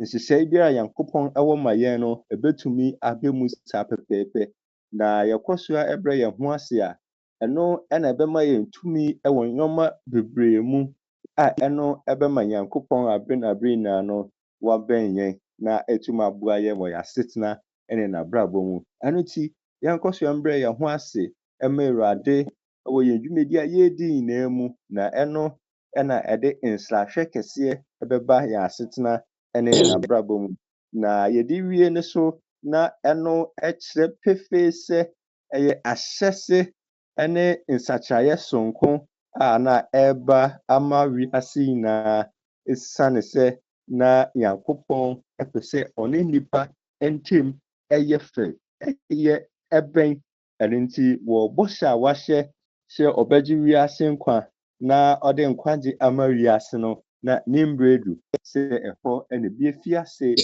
nhyehyɛe biara a Nyankopɔn wɔ ma yɛn no ɛbɛtumi aba mu saa pɛpɛɛpɛ. Na yɛkɔ so a ɛbrɛ yɛn ho ase a, ɛno na ɛbɛma yɛn tumi wɔ nneɛma bebree mu a ɛno ɛbɛma Nyankopɔn abere na abere nyinaa no wabɛn yɛn na ɛtumi aboa yɛn wɔ yɛn asetena ne n'abrabɔ mu. Ɛno nti yɛnkɔ so yɛmbrɛ yɛn ho ase ma Awurade wɔ yɛn dwumadi a yɛredi nyinaa mu, na ɛno na ɛde nsrahwɛ kɛseɛ ɛbɛba yɛn asetena ne yɛn abrabɔ mu. Na yɛde wie ne so na ɛno kyerɛ pefee sɛ ɛyɛ ahyɛse ne nsakyerɛeɛ sononko a na ɛreba ama wiase nyinaa, ɛsiane sɛ na Nyankopɔn pɛ sɛ ɔne nnipa ntam ɛyɛ fɛ, ɛyɛ ɛbɛn. Ɛno nti wɔ bɔhyɛ a wahyɛ sɛ ɔbɛgye wiase nkwa na ɔde nkwagye ama wiase no, na ne mmerɛ du sɛ ɛhɔ na bi afi ase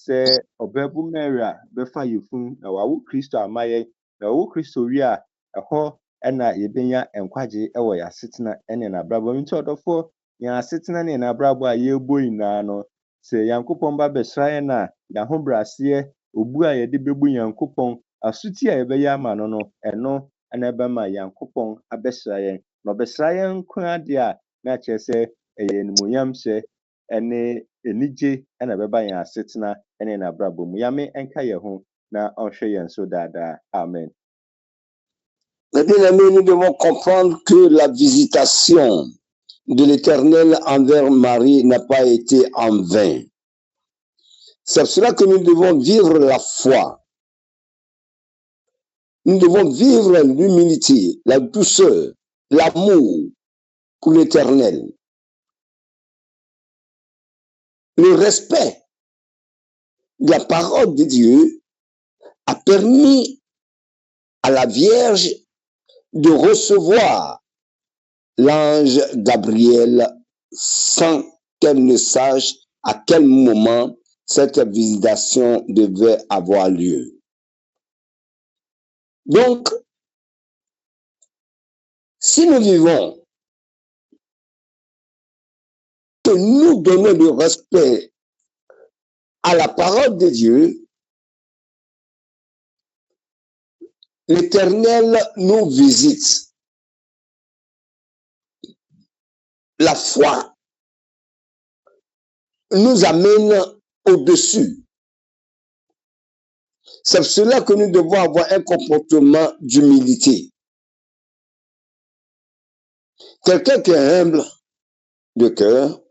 sɛ Ɔbaabu Mary a bɛfa yɛn funu na wawo Kristo ama yɛn, na wawo Kristo wie a ɛhɔ na yɛbɛnya nkwagye wɔ yɛn asetena ne yɛn abrabɔ mu. Nti ɔdɔfoɔ, yɛn asetena ne yɛn abrabɔ a yɛrebɔ nyinaa no, sɛ Nyankopɔn ba bɛsra yɛn a yɛn ahobrɛaseɛ, obu a yɛde bɛbu Nyankopɔn, asuti a yɛbɛyɛ ama no no, ɛno na ɛbɛma Nyankopɔn abɛsra yɛn. Na ɔbɛsra yɛn nko ara deɛ a na kyerɛ sɛ ɛyɛ animuonyamhyɛ ne anigye na ɛbɛba yɛn asetena ne yɛn abrabɔ mu. Nyame nka yɛn ho na ɔnhwɛ yɛn so daadaa. Amen. Mes bien-aimés, nous devons comprendre que la visitation de l'Éternel envers Marie n'a pas été en vain. C'est pour cela que nous devons vivre la foi. Nous devons vivre l'humilité, la douceur, l'amour pour l'Éternel. Le respect de la parole de Dieu a permis à la Vierge de recevoir l'ange Gabriel sans qu'elle ne sache à quel moment cette visitation devait avoir lieu. Donc, si nous vivons, que nous donnons le respect à la parole de Dieu, l'Éternel nous visite. La foi nous amène au-dessus. C'est pour cela que nous devons avoir un comportement d'humilité. Quelqu'un qui est humble de cœur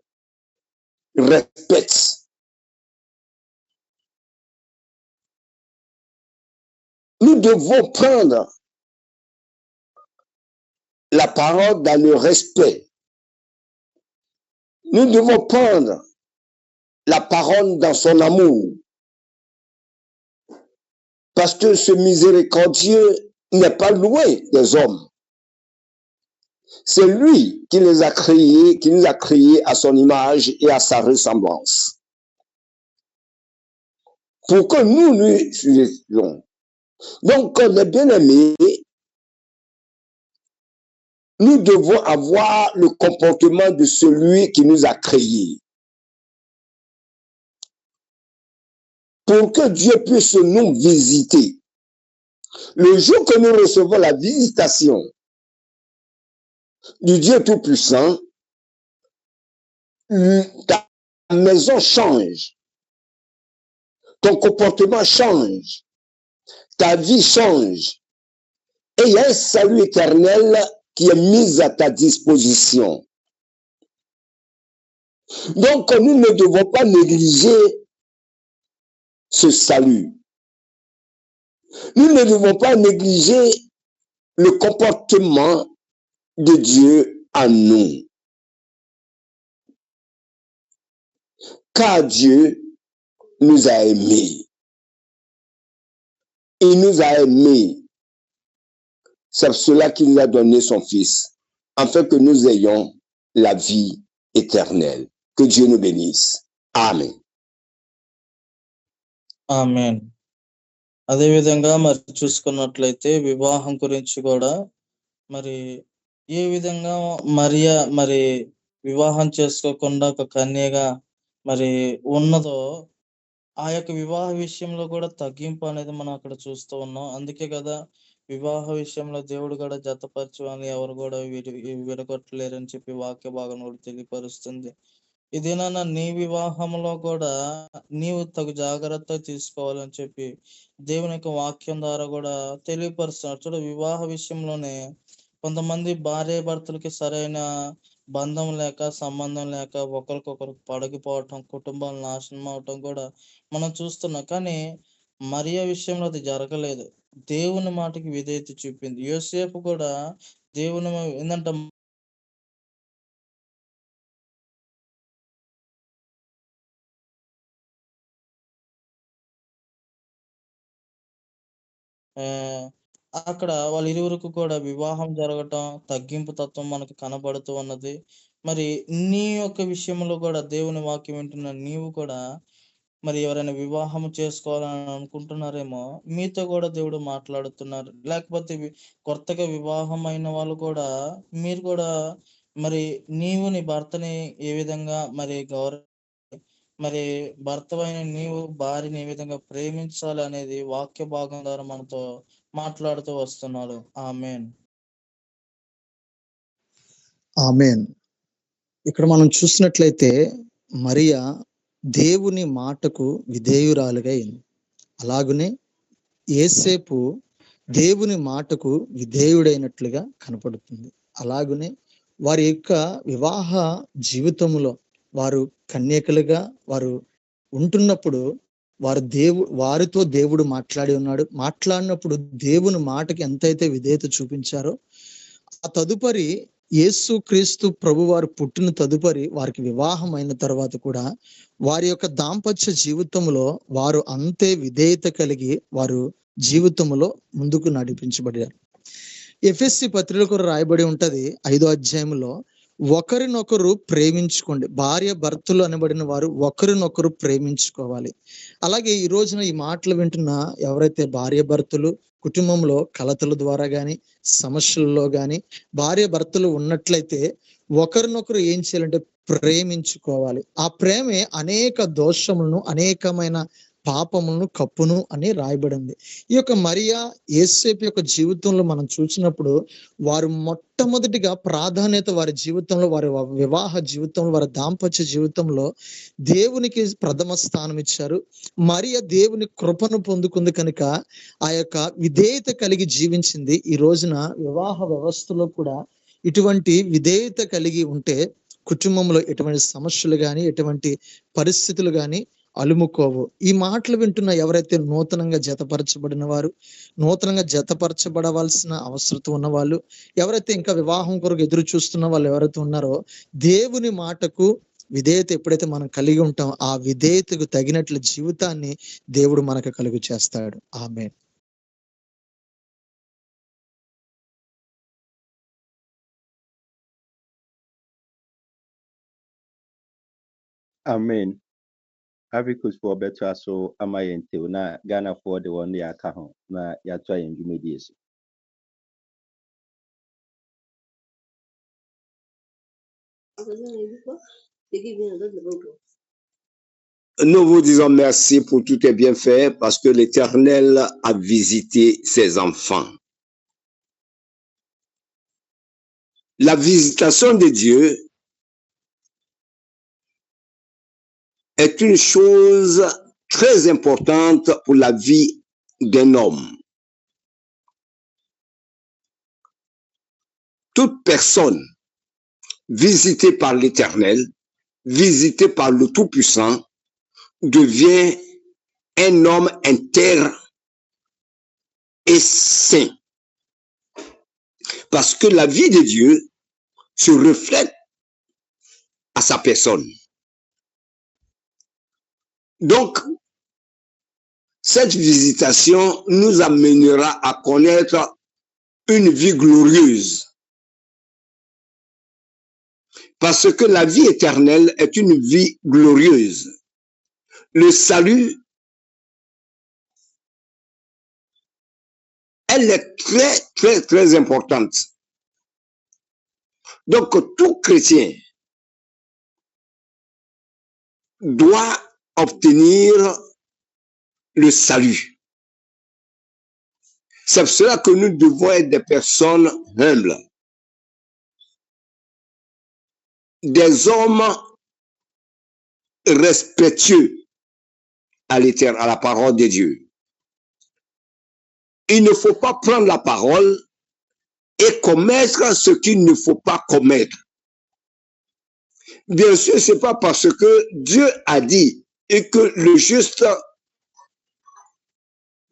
respecte. Nous devons prendre la parole dans le respect. Nous devons prendre la parole dans son amour. Parce que ce miséricordieux n'est pas loin des hommes. C'est lui qui les a créés, qui nous a créés à son image et à sa ressemblance. Pour que nous lui suivions. Donc, les bien-aimés, nous devons avoir le comportement de celui qui nous a créés. Pour que Dieu puisse nous visiter. Le jour que nous recevons la visitation du Dieu Tout-Puissant, ta maison change, ton comportement change, ta vie change, et il y a un salut éternel qui est mis à ta disposition. Donc, nous ne devons pas négliger ce salut. Nous ne devons pas négliger le comportement de Dieu en nous. Car Dieu nous a aimés. Il nous a aimés. C'est pour cela qu'il nous a donné son Fils, afin que nous ayons la vie éternelle. Que Dieu nous bénisse. Amen. ఆమేన్. అదేవిధంగా మరి చూసుకున్నట్లయితే వివాహం గురించి కూడా మరి ఏ విధంగా మరి వివాహం చేసుకోకుండా ఒక కన్యగా మరి ఉన్నదో ఆ యొక్క వివాహ విషయంలో కూడా తగ్గింపు అనేది మనం అక్కడ చూస్తూ ఉన్నాం. అందుకే కదా వివాహ విషయంలో దేవుడు కూడా జతపరచుని ఎవరు కూడా విడగొట్టలేరని చెప్పి వాక్య భాగం కూడా తెలియపరుస్తుంది. ఇదేనా నీ వివాహంలో కూడా నీవు తగు జాగ్రత్త తీసుకోవాలని చెప్పి దేవుని యొక్క వాక్యం ద్వారా కూడా తెలియపరుస్తున్నారు. చూడ వివాహ విషయంలోనే కొంతమంది భార్య భర్తలకి సరైన బంధం లేక సంబంధం లేక ఒకరికొకరు పడగిపోవటం, కుటుంబాలు నాశనం అవటం కూడా మనం చూస్తున్నాం. కానీ మరియ విషయంలో అది జరగలేదు. దేవుని మాటకి విధేయత చూపింది. యోసేపు కూడా దేవుని ఏంటంటే అక్కడ వాళ్ళ ఇరువురికి కూడా వివాహం జరగటం, తగ్గింపు తత్వం మనకు కనబడుతూ ఉన్నది. మరి నీ యొక్క విషయంలో కూడా దేవుని వాక్యం వింటున్న నీవు కూడా మరి ఎవరైనా వివాహం చేసుకోవాలని అనుకుంటున్నారేమో, మీతో కూడా దేవుడు మాట్లాడుతున్నారు. లేకపోతే కొత్తగా వివాహం అయిన వాళ్ళు కూడా మీరు కూడా మరి నీవు నీ భర్తని ఏ విధంగా మరి మరి భర్తవైన నీవు భార్యని ఏ విధంగా ప్రేమించాలి అనేది వాక్య భాగం ద్వారా మనతో మాట్లాడుతూ వస్తున్నాడు. ఆమేన్. ఆమేన్. ఇక్కడ మనం చూసినట్లయితే మరియా దేవుని మాటకు విధేయురాలుగా అయింది. అలాగనే యేసేపు దేవుని మాటకు విధేయుడైనట్లుగా కనపడుతుంది. అలాగనే వారి యొక్క వివాహ జీవితంలో వారు కన్యకలుగా వారు ఉంటున్నప్పుడు వారితో దేవుడు మాట్లాడి ఉన్నాడు. మాట్లాడినప్పుడు దేవుని మాటకి ఎంతైతే విధేయత చూపించారో ఆ తదుపరి యేసు క్రీస్తు ప్రభు వారు పుట్టిన తదుపరి వారికి వివాహం అయిన తర్వాత కూడా వారి యొక్క దాంపత్య జీవితంలో వారు అంతే విధేయత కలిగి వారు జీవితంలో ముందుకు నడిపించబడ్డారు. ఎఫెస్సి పత్రికలో రాయబడి ఉంటది 5వ అధ్యాయంలో, ఒకరినొకరు ప్రేమించుకోండి. భార్య భర్తలు అనబడిన వారు ఒకరినొకరు ప్రేమించుకోవాలి. అలాగే ఈ రోజున ఈ మాటలు వింటున్న ఎవరైతే భార్య భర్తలు కుటుంబంలో కలతల ద్వారా గాని సమస్యల్లో గాని భార్య భర్తలు ఉన్నట్లయితే ఒకరినొకరు ఏం చేయాలంటే ప్రేమించుకోవాలి. ఆ ప్రేమే అనేక దోషములను అనేకమైన పాపములను కప్పును అని రాయబడింది. ఈ యొక్క మరియా యేసేపు యొక్క జీవితంలో మనం చూసినప్పుడు వారు మొట్టమొదటిగా ప్రాధాన్యత వారి జీవితంలో, వారి వివాహ జీవితంలో, వారి దాంపత్య జీవితంలో దేవునికి ప్రథమ స్థానం ఇచ్చారు. మరియా దేవుని కృపను పొందుకుంది కనుక ఆ యొక్క విధేయత కలిగి జీవించింది. ఈ రోజున వివాహ వ్యవస్థలో కూడా ఇటువంటి విధేయత కలిగి ఉంటే కుటుంబంలో ఎటువంటి సమస్యలు గాని ఎటువంటి పరిస్థితులు గాని అలుముకోవు. ఈ మాటలు వింటున్న ఎవరైతే నూతనంగా జతపరచబడిన వారు, నూతనంగా జతపరచబడవలసిన అవసరం ఉన్న వాళ్ళు, ఎవరైతే ఇంకా వివాహం కొరకు ఎదురు చూస్తున్న వాళ్ళు ఎవరైతే ఉన్నారో, దేవుని మాటకు విధేయత ఎప్పుడైతే మనం కలిగి ఉంటాం ఆ విధేయతకు తగినట్లు జీవితాన్ని దేవుడు మనకు కలుగు చేస్తాడు. ఆమేన్. Amen. Africa's for better so am I until na Ghana for the one day account na ya try and mediation. Nous vous disons merci pour tout tes bienfaits parce que l'Éternel a visité ses enfants. La visitation de Dieu est une chose très importante pour la vie d'un homme. Toute personne visitée par l'Éternel, visitée par le Tout-Puissant, devient un homme intègre et saint. Parce que la vie de Dieu se reflète à sa personne. Donc, cette visitation nous amènera à connaître une vie glorieuse. Parce que la vie éternelle est une vie glorieuse. Le salut, elle est très, très, très importante. Donc, tout chrétien doit obtenir le salut. C'est pour cela que nous devons être des personnes humbles, des hommes respectueux à l'éternel, à la parole de Dieu. Il ne faut pas prendre la parole et commettre ce qu'il ne faut pas commettre. Bien sûr, c'est pas parce que Dieu a dit et que le juste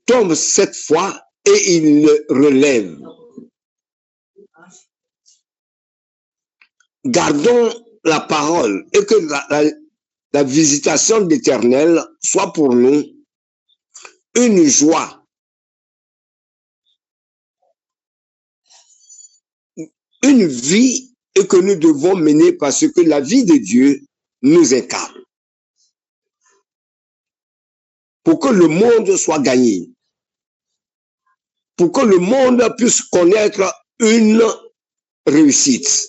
tombe 7 fois et il le relève. Gardons la parole et que la visitation de l'Éternel soit pour nous une joie, une vie et que nous devons mener parce que la vie de Dieu nous incarne. Pour que le monde soit gagné, pour que le monde puisse connaître une réussite,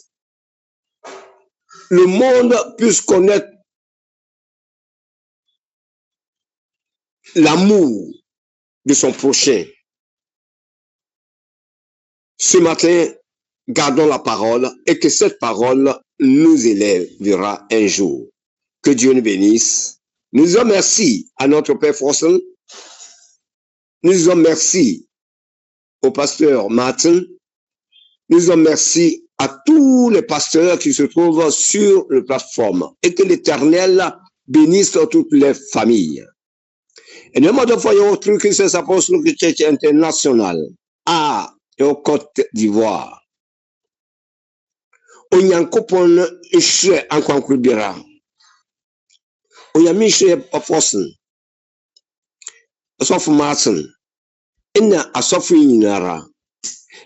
le monde puisse connaître l'amour de son prochain. Ce matin, gardons la parole et que cette parole nous élèvera un jour. Que Dieu nous bénisse. Nous disons merci à notre Père Forson. Nous disons merci au pasteur Martin. Nous disons merci à tous les pasteurs qui se trouvent sur la plateforme et que l'Éternel bénisse toutes les familles. Et le mode de foyer au truc, c'est apostolique Church International à Côte d'Ivoire. Onyankopon ishe ankwankrubira. Onyamishe apostle. Asofu Martin. Ina asofu nyinara.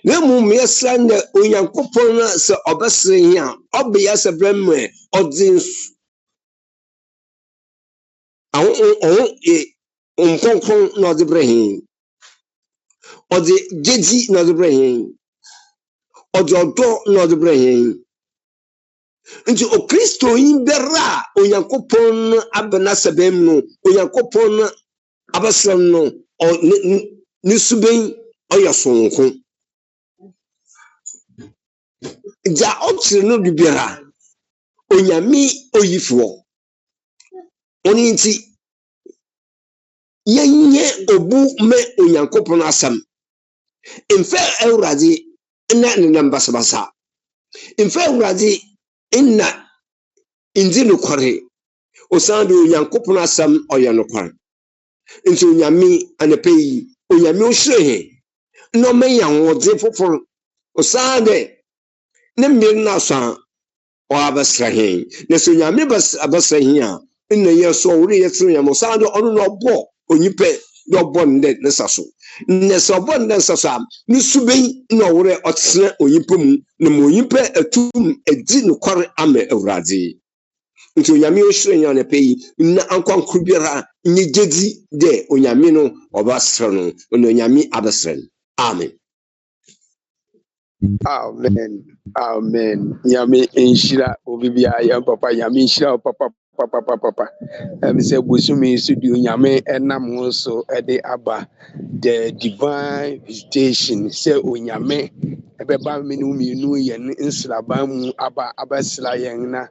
Nemu mesande Onyankopon se obesre ya. Obeya se bremme odin onkonkon no de brehin. Odi jeji no de brehin. Odi odo no de brehin. Nti o Kristo yin bera Onyankopon abena sebem no Onyankopon abasram no ni suben oyasonko ja otire no bibera Onyame oyifo oni nti yenye obu me Onyankopon asam emfe Awurade na ne nambasabasa emfe Awurade inna indi no kware osande Onyankopon asam oya no kware nti Onyame anapai Onyame ohyehe no me yanwode foforo osande ne mmir na so o abasrahin ne so Onyame abasrahin a inna yeso wuri yeso Onyame osande ono no bo onyipe do bo nde ne saso ne so bo nde saso ni suben no wure otsene onyipe mu ne mo onyipe atum edi no kware ame Awurade nti Onyame ohyehe anapai na ankwankrubira nyegedi de Onyame no obasra no Onyame abasra. Amen. Amen. Amen. Yami inshira obibia ya papa yami inshira papa. Say busumi studio yami enam so ede aba the divine visitation say onyame ebeba menu mienu ye nsraban mu aba abasra yen na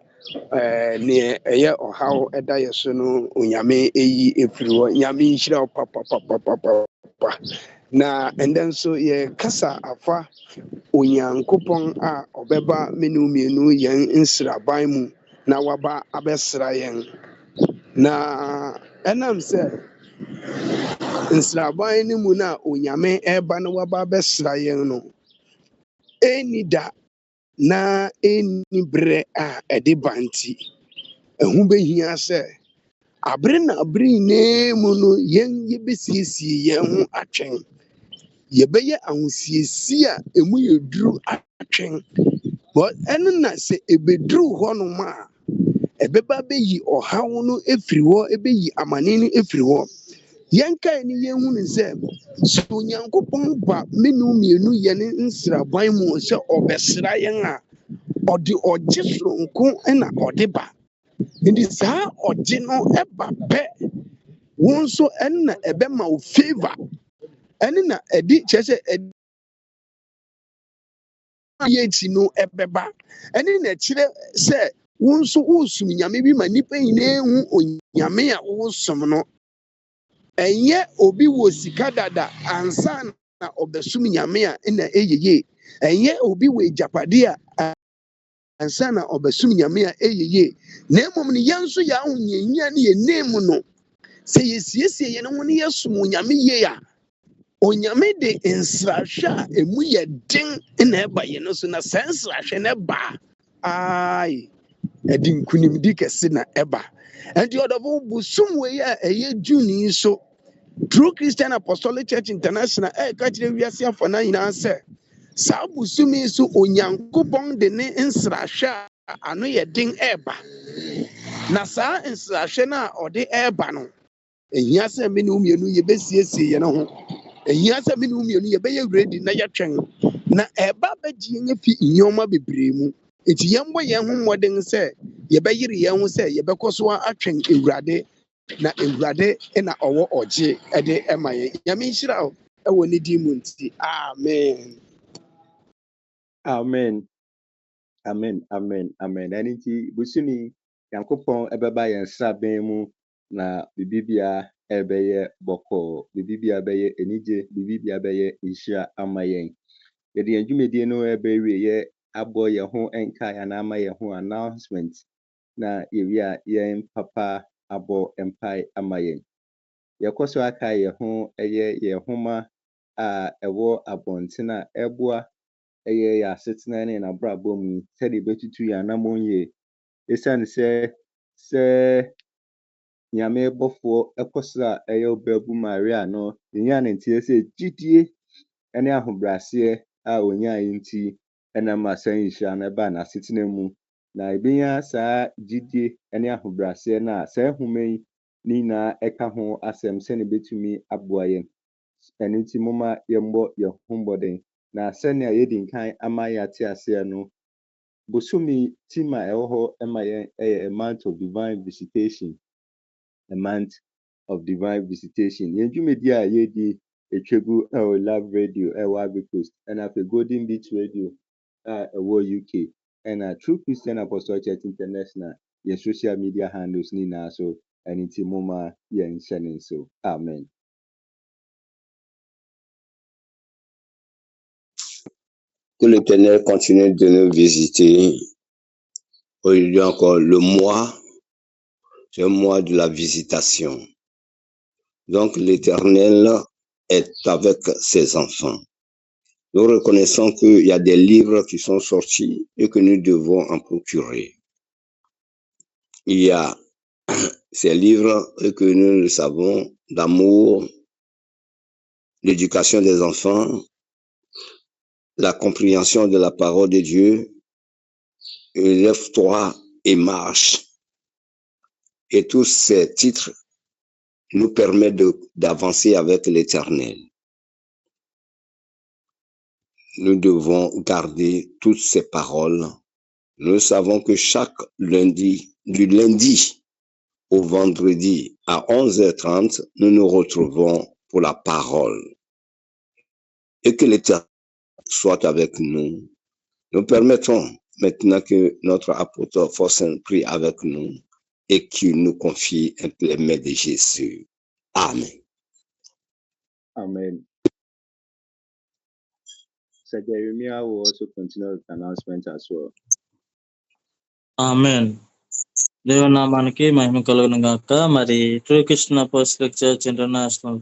ne eye ohaw eda ye so no onyame eyi efiri wo yami inshira papa. Na and then so ye kasa afa Onyankopon a obeba menu mienu yen nsraban mu na waba abesra yen na enam se nsraban ni mu na onyame eba na waba abesra yen no enida na eni bre a ede banti ehu behia se abre na abre ne mu no yen yebesiesie yen ho atwen yebeye ahusiesie a emu yeduru atwen but enna se ebeduru honum a ebeba beyi ohaw no efiri ho ebeyi amane no efiri ho yenka ni yenhu ne se so Onyankopon ba menu mienu ye ne nsraban mu se obesra yen a odi ogye sonko na odi ba ndi saa ogye no eba pe won so enna ebema o favor enna edi chese yeti no ebeba enna chire se won so wosum nyame bi ma nipa nyina hu onyame a wosum no enye obi wo sika dada ansa na obesum nyame a na eyeye enye obi wo ejapade a ansa na obesum nyame a eyeye na emom ne yenso ya ahonyanya ne yenemu no se yesiesie ye no ho ne yesum nyame ye a onyame de nsrahwe a emu ye den na eba ye no so na sensrahwe ne ba ai edi nkunimdi kese na eba enti odofo busum we a eye juni so True Christian Apostolic Church International ka kire wiase afana nyina se saa busumi so Onyankopon de ne nsrahwe a ano ye den eba na saa nsrahwe na ode eba no ehia se me ne umienu ye besiesie ye no ho ehia se me ne umienu ye be ye ready na ye twen na eba bagye nye fi nyoma bebree mu eti yembo ye ho moden se ye be yire ye ho se ye be koso atwen Ewurade na Ewurade na owo ogye ede ema ye nyame nhyira o ewo ne di mu nti amen. Amen. Aniti busumi Yankopon ebeba yen sraben mu na bibibia ebeye boko bibibia beye enije bibibia beye insha amayen. Yedi enjumedie no ebewie ye abɔ yɛn ho nkae anaa ama yɛn ho announcement na yɛwie a yɛn papa abɔ mpae ama yɛn. Yɛkɔ so aka yɛn ho ɛyɛ yɛn nhoma a ɛwɔ abɔnten a ɛboa ɛyɛ yɛn asetena ne yɛn abrabɔ mu sɛdeɛ ɛbɛtutu yɛn anammɔn yie. Esiane sɛ Nyame bɔfoɔ ɛkɔ so a ɛyɛ Ɔbaabu Maria no yɛnyaa ne nteɛ sɛ gyidie ne ahobrɛaseɛ a onyaa nti ɛnam saa nhyira no ɛbaa n'asetena mu. Na yɛbɛnya saa gyidie ne ahobrɛaseɛ no a saa nhoma yi ne nyinaa ɛka ho asɛm sɛnea ɛbɛtumi aboa yɛn. Ɛno nti momma yɛmmɔ yɛn ho mmɔden. Na sɛnea yɛdi nkan ama yɛate aseɛ no, bosome tim a ɛwɔ hɔ ma yɛn ɛyɛ a month of divine visitation. A month of divine visitation. Yɛn dwumadi a yɛdi ɛtwa gu ɛwɔ Love Radio ɛwɔ Ivory Coast ɛna afei Golden Beat Radio a ɛwɔ UK ɛna True Christian Apostolic Church International yɛn social media handles ne nyinaa so. Ɛno nti momma yɛnhyɛ ne nso. Amen. Que l'Éternel continue de nous visiter. Aujourd'hui encore, le mois, c'est un mois de la visitation. Donc l'Éternel est avec ses enfants. Nous reconnaissons qu'il y a des livres qui sont sortis et que nous devons en procurer. Il y a ces livres que nous le savons, d'amour, l'éducation des enfants, la compréhension de la parole de Dieu, Lève-toi et marche. Et tous ces titres nous permettent d'avancer avec l'Éternel. Nous devons garder toutes ces paroles. Nous savons que chaque lundi, du lundi au vendredi à 11h30, nous nous retrouvons pour la parole. Et que l'Éternel soit avec nous. Nous permettons maintenant que notre apôtre Forsen prie avec nous et qu'il nous confie entre les mains de Jésus. Amen. Amen. So Jeremiah will also continue with the announcement as well. ఆమేన్. దేవుని నామానికి మహిమ కలుగును గాక. మరి true Christian apostolic church international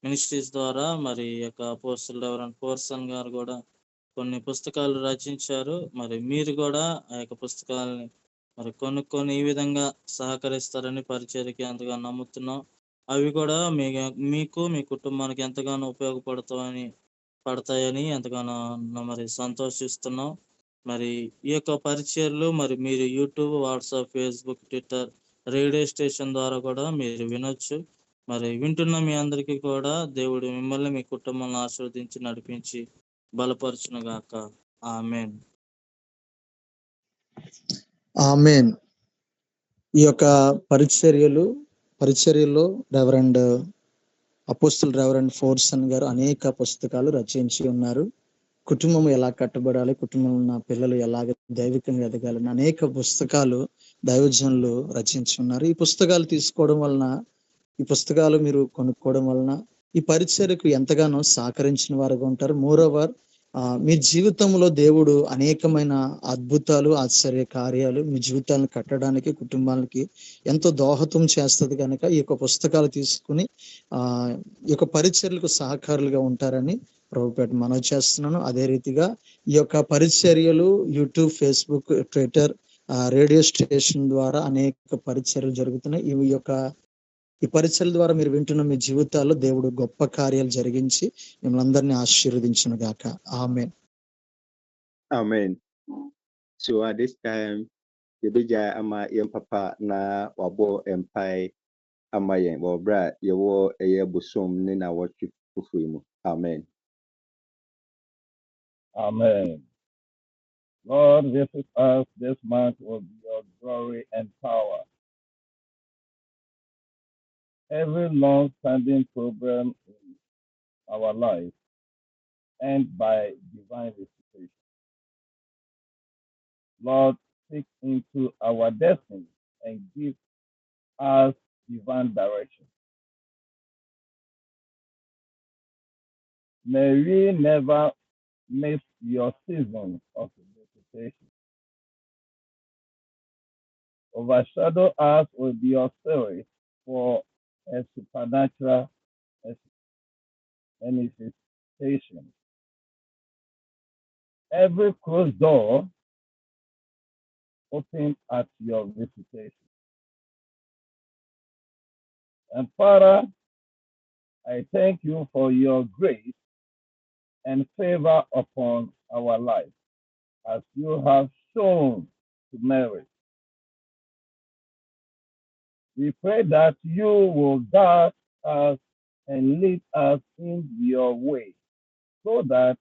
ministries ద్వారా మరి యొక్క అపోస్తలుడు reverend ఫోర్సన్ గారు కూడా కొన్ని పుస్తకాలు రచించారు. మరి మీరు కూడా ఆ యొక్క పుస్తకాలని మరి కొనుక్కొని ఈ విధంగా సహకరిస్తారని పరిచర్యకి ఎంతగానో నమ్ముతున్నాం. అవి కూడా మీకు మీ కుటుంబానికి ఎంతగానో పడతాయని ఎంతగానో మరి సంతోషిస్తున్నాం. మరి ఈ యొక్క పరిచర్లు మరి మీరు YouTube, WhatsApp, Facebook, Twitter, radio station ద్వారా కూడా మీరు వినొచ్చు. మరి వింటున్న మీ అందరికీ కూడా దేవుడు మిమ్మల్ని మీ కుటుంబాలను ఆశీర్వదించి నడిపించి బలపరచును గాక. ఆమేన్. ఆమేన్. ఈ యొక్క పరిచర్యలో రెవరెండ్ అపోస్తలుడు రెవరెండ్ ఫోర్సన్ గారు అనేక పుస్తకాలు రచించి ఉన్నారు. కుటుంబం ఎలా కట్టబడాలి, కుటుంబంలో ఉన్న పిల్లలు ఎలాగ దైవికంగా ఎదగాలని అనేక పుస్తకాలు దైవజనులు రచించి ఉన్నారు. ఈ పుస్తకాలు తీసుకోవడం వలన, ఈ పుస్తకాలు మీరు కొనుక్కోవడం వలన ఈ పరిచర్యకు ఎంతగానో సహకరించిన వారుగా ఉంటారు. మోరోవర్ మీ జీవితంలో దేవుడు అనేకమైన అద్భుతాలు, ఆశ్చర్య కార్యాలు మీ జీవితాలను కట్టడానికి, కుటుంబాలకి ఎంతో దోహదం చేస్తుంది కనుక ఈ యొక్క పుస్తకాలు తీసుకుని ఈ యొక్క పరిచర్యలకు సహకారులుగా ఉంటారని ప్రభుపేట మనవి చేస్తున్నాను. అదే రీతిగా ఈ యొక్క పరిచర్యలు YouTube, Facebook, Twitter, radio station ద్వారా అనేక పరిచర్యలు జరుగుతున్నాయి. ఈ పరిచర్యల ద్వారా మీరు వింటున్న మీ జీవితాల్లో దేవుడు గొప్ప కార్యాలు జరిగించి మిమ్మల్ని అందరినీ ఆశీర్వదించును గాక. ఆమేన్. Amen. So at this time, yɛbɛgya ama yɛn papa na wabɔ mpae ama yɛn wɔ berɛ a yɛwɔ ɛyɛ bosom ne na wɔtwe foforɔ mu. Amen. Amen. Lord, visit us this month with your glory and power. Every long-standing problem in our life end by divine visitation. Lord, speak into our destiny and give us divine direction. May we never miss your season of visitation. visitation. Overshadow us with your spirit for a supernatural manifestation. Every closed door open at your visitation. And Father, I thank you for your grace and favor upon our life, as you have shown to Mary. We pray that you will guide us and lead us in your way, so that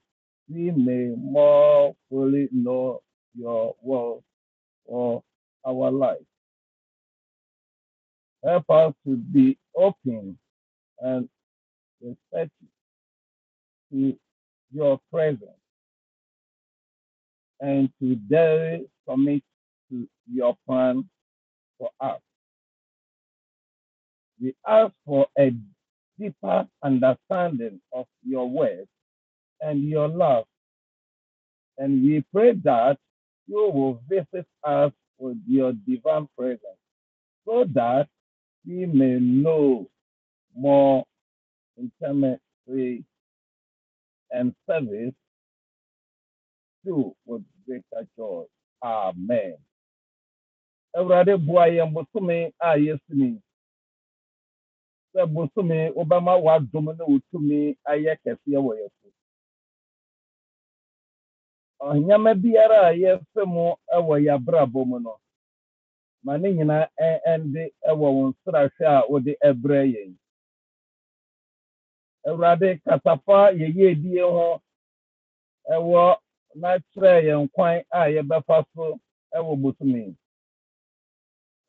we may more fully know your will for our life. Help us to be open and receptive to your presence and to daily commit to your plan for us. We ask for a deeper understanding of your word and your love, and we pray that you will visit us with your divine presence, so that we may know more intimately and service you with greater joy. Amen. Awurade boa yɛn bosome a yɛsi ni. Sɛ bosome wobɛma w'adom ne wo tumi ayɛ kɛseɛ wɔ yɛn so. Ɔnyama biara a yɛfɛ mu wɔ yɛn abrabɔ mu no, ma ne nyinaa ɛnde wɔ wo nsrahwɛ a wode brɛ yɛn. Awurade kasafa yɛyɛdie ho ɛwɔ na kyerɛ yɛn kwan a yɛbɛfa so wɔ bosome.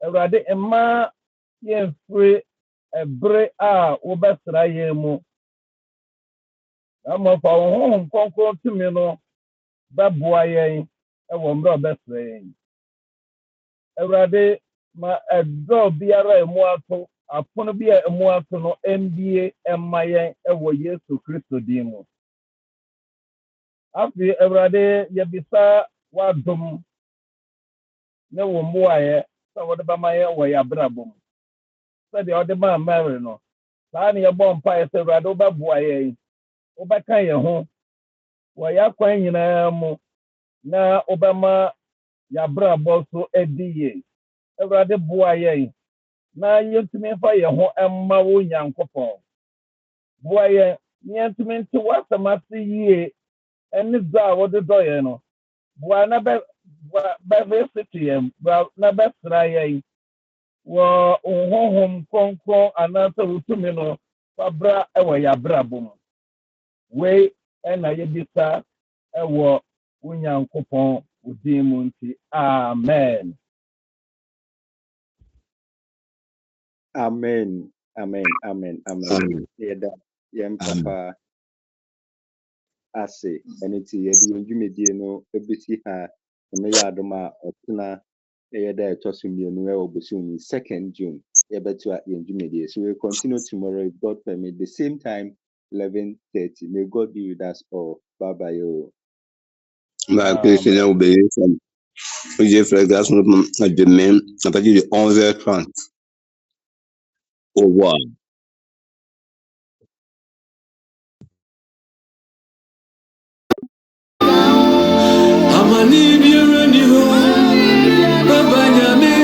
Awurade mma yɛmfiri ɛbere a wobɛsra yɛn mu. Ama fa wo honhom kronkron tumi no bɛboa yɛn wɔ mmerɛ a ɔbɛsra yɛn. Awurade ma ɛdɔ biara a ɛmu ato, apono bi a ɛmu ato no mbie mma yɛn wɔ Yesu Kristo din mu. Afei, Awurade yɛbisa w'adom ne wo mmoayɛ sɛ wɔde bɛma yɛn wɔ yɛn abrabɔ mu. Sɛdeɛ ɔde maa Mary no, saa ne yɛbɔ mpaeɛ sɛ Awurade wobɛboa yɛn, wobɛka yɛn ho wɔ yɛn akwan nyinaa mu, na wobɛma yɛn abrabɔ so adi yie. Awurade boa yɛn na yɛntumi mfa yɛn ho mma wo Nyankopɔn. Boa yɛn na yɛntumi nte w'asɛm ase yie ne dɔ a wode dɔ yɛn no. Boa na bɛfete yɛn, boa na bɛsra yɛn wɔ wo honhom kronkron anaasɛ wo tumi no fabra wɔ yɛn abrabɔ mu. Wei na yɛbisa wɔ wo Nyankopɔn wo din mu nti. Amen. Amen. Amen. Amen. Amen. Yɛda yɛn papa ase ɛne ti yɛde yɛn dwumadie no ebesi ha na yɛ adom a ɔtena ɛyɛ dɛ ɛtɔ so mmienu ɛwɔ bosom 2nd June yɛbɛto yɛn dwumadie. So we continue tomorrow if God permit, the same time 11:30. May God be with us all. Bye bye yo. Bah, que le Seigneur vous bénisse. J'ai fait grâce à demain à partir de 11h30. Au revoir. Amani biara ni ho, baba nyame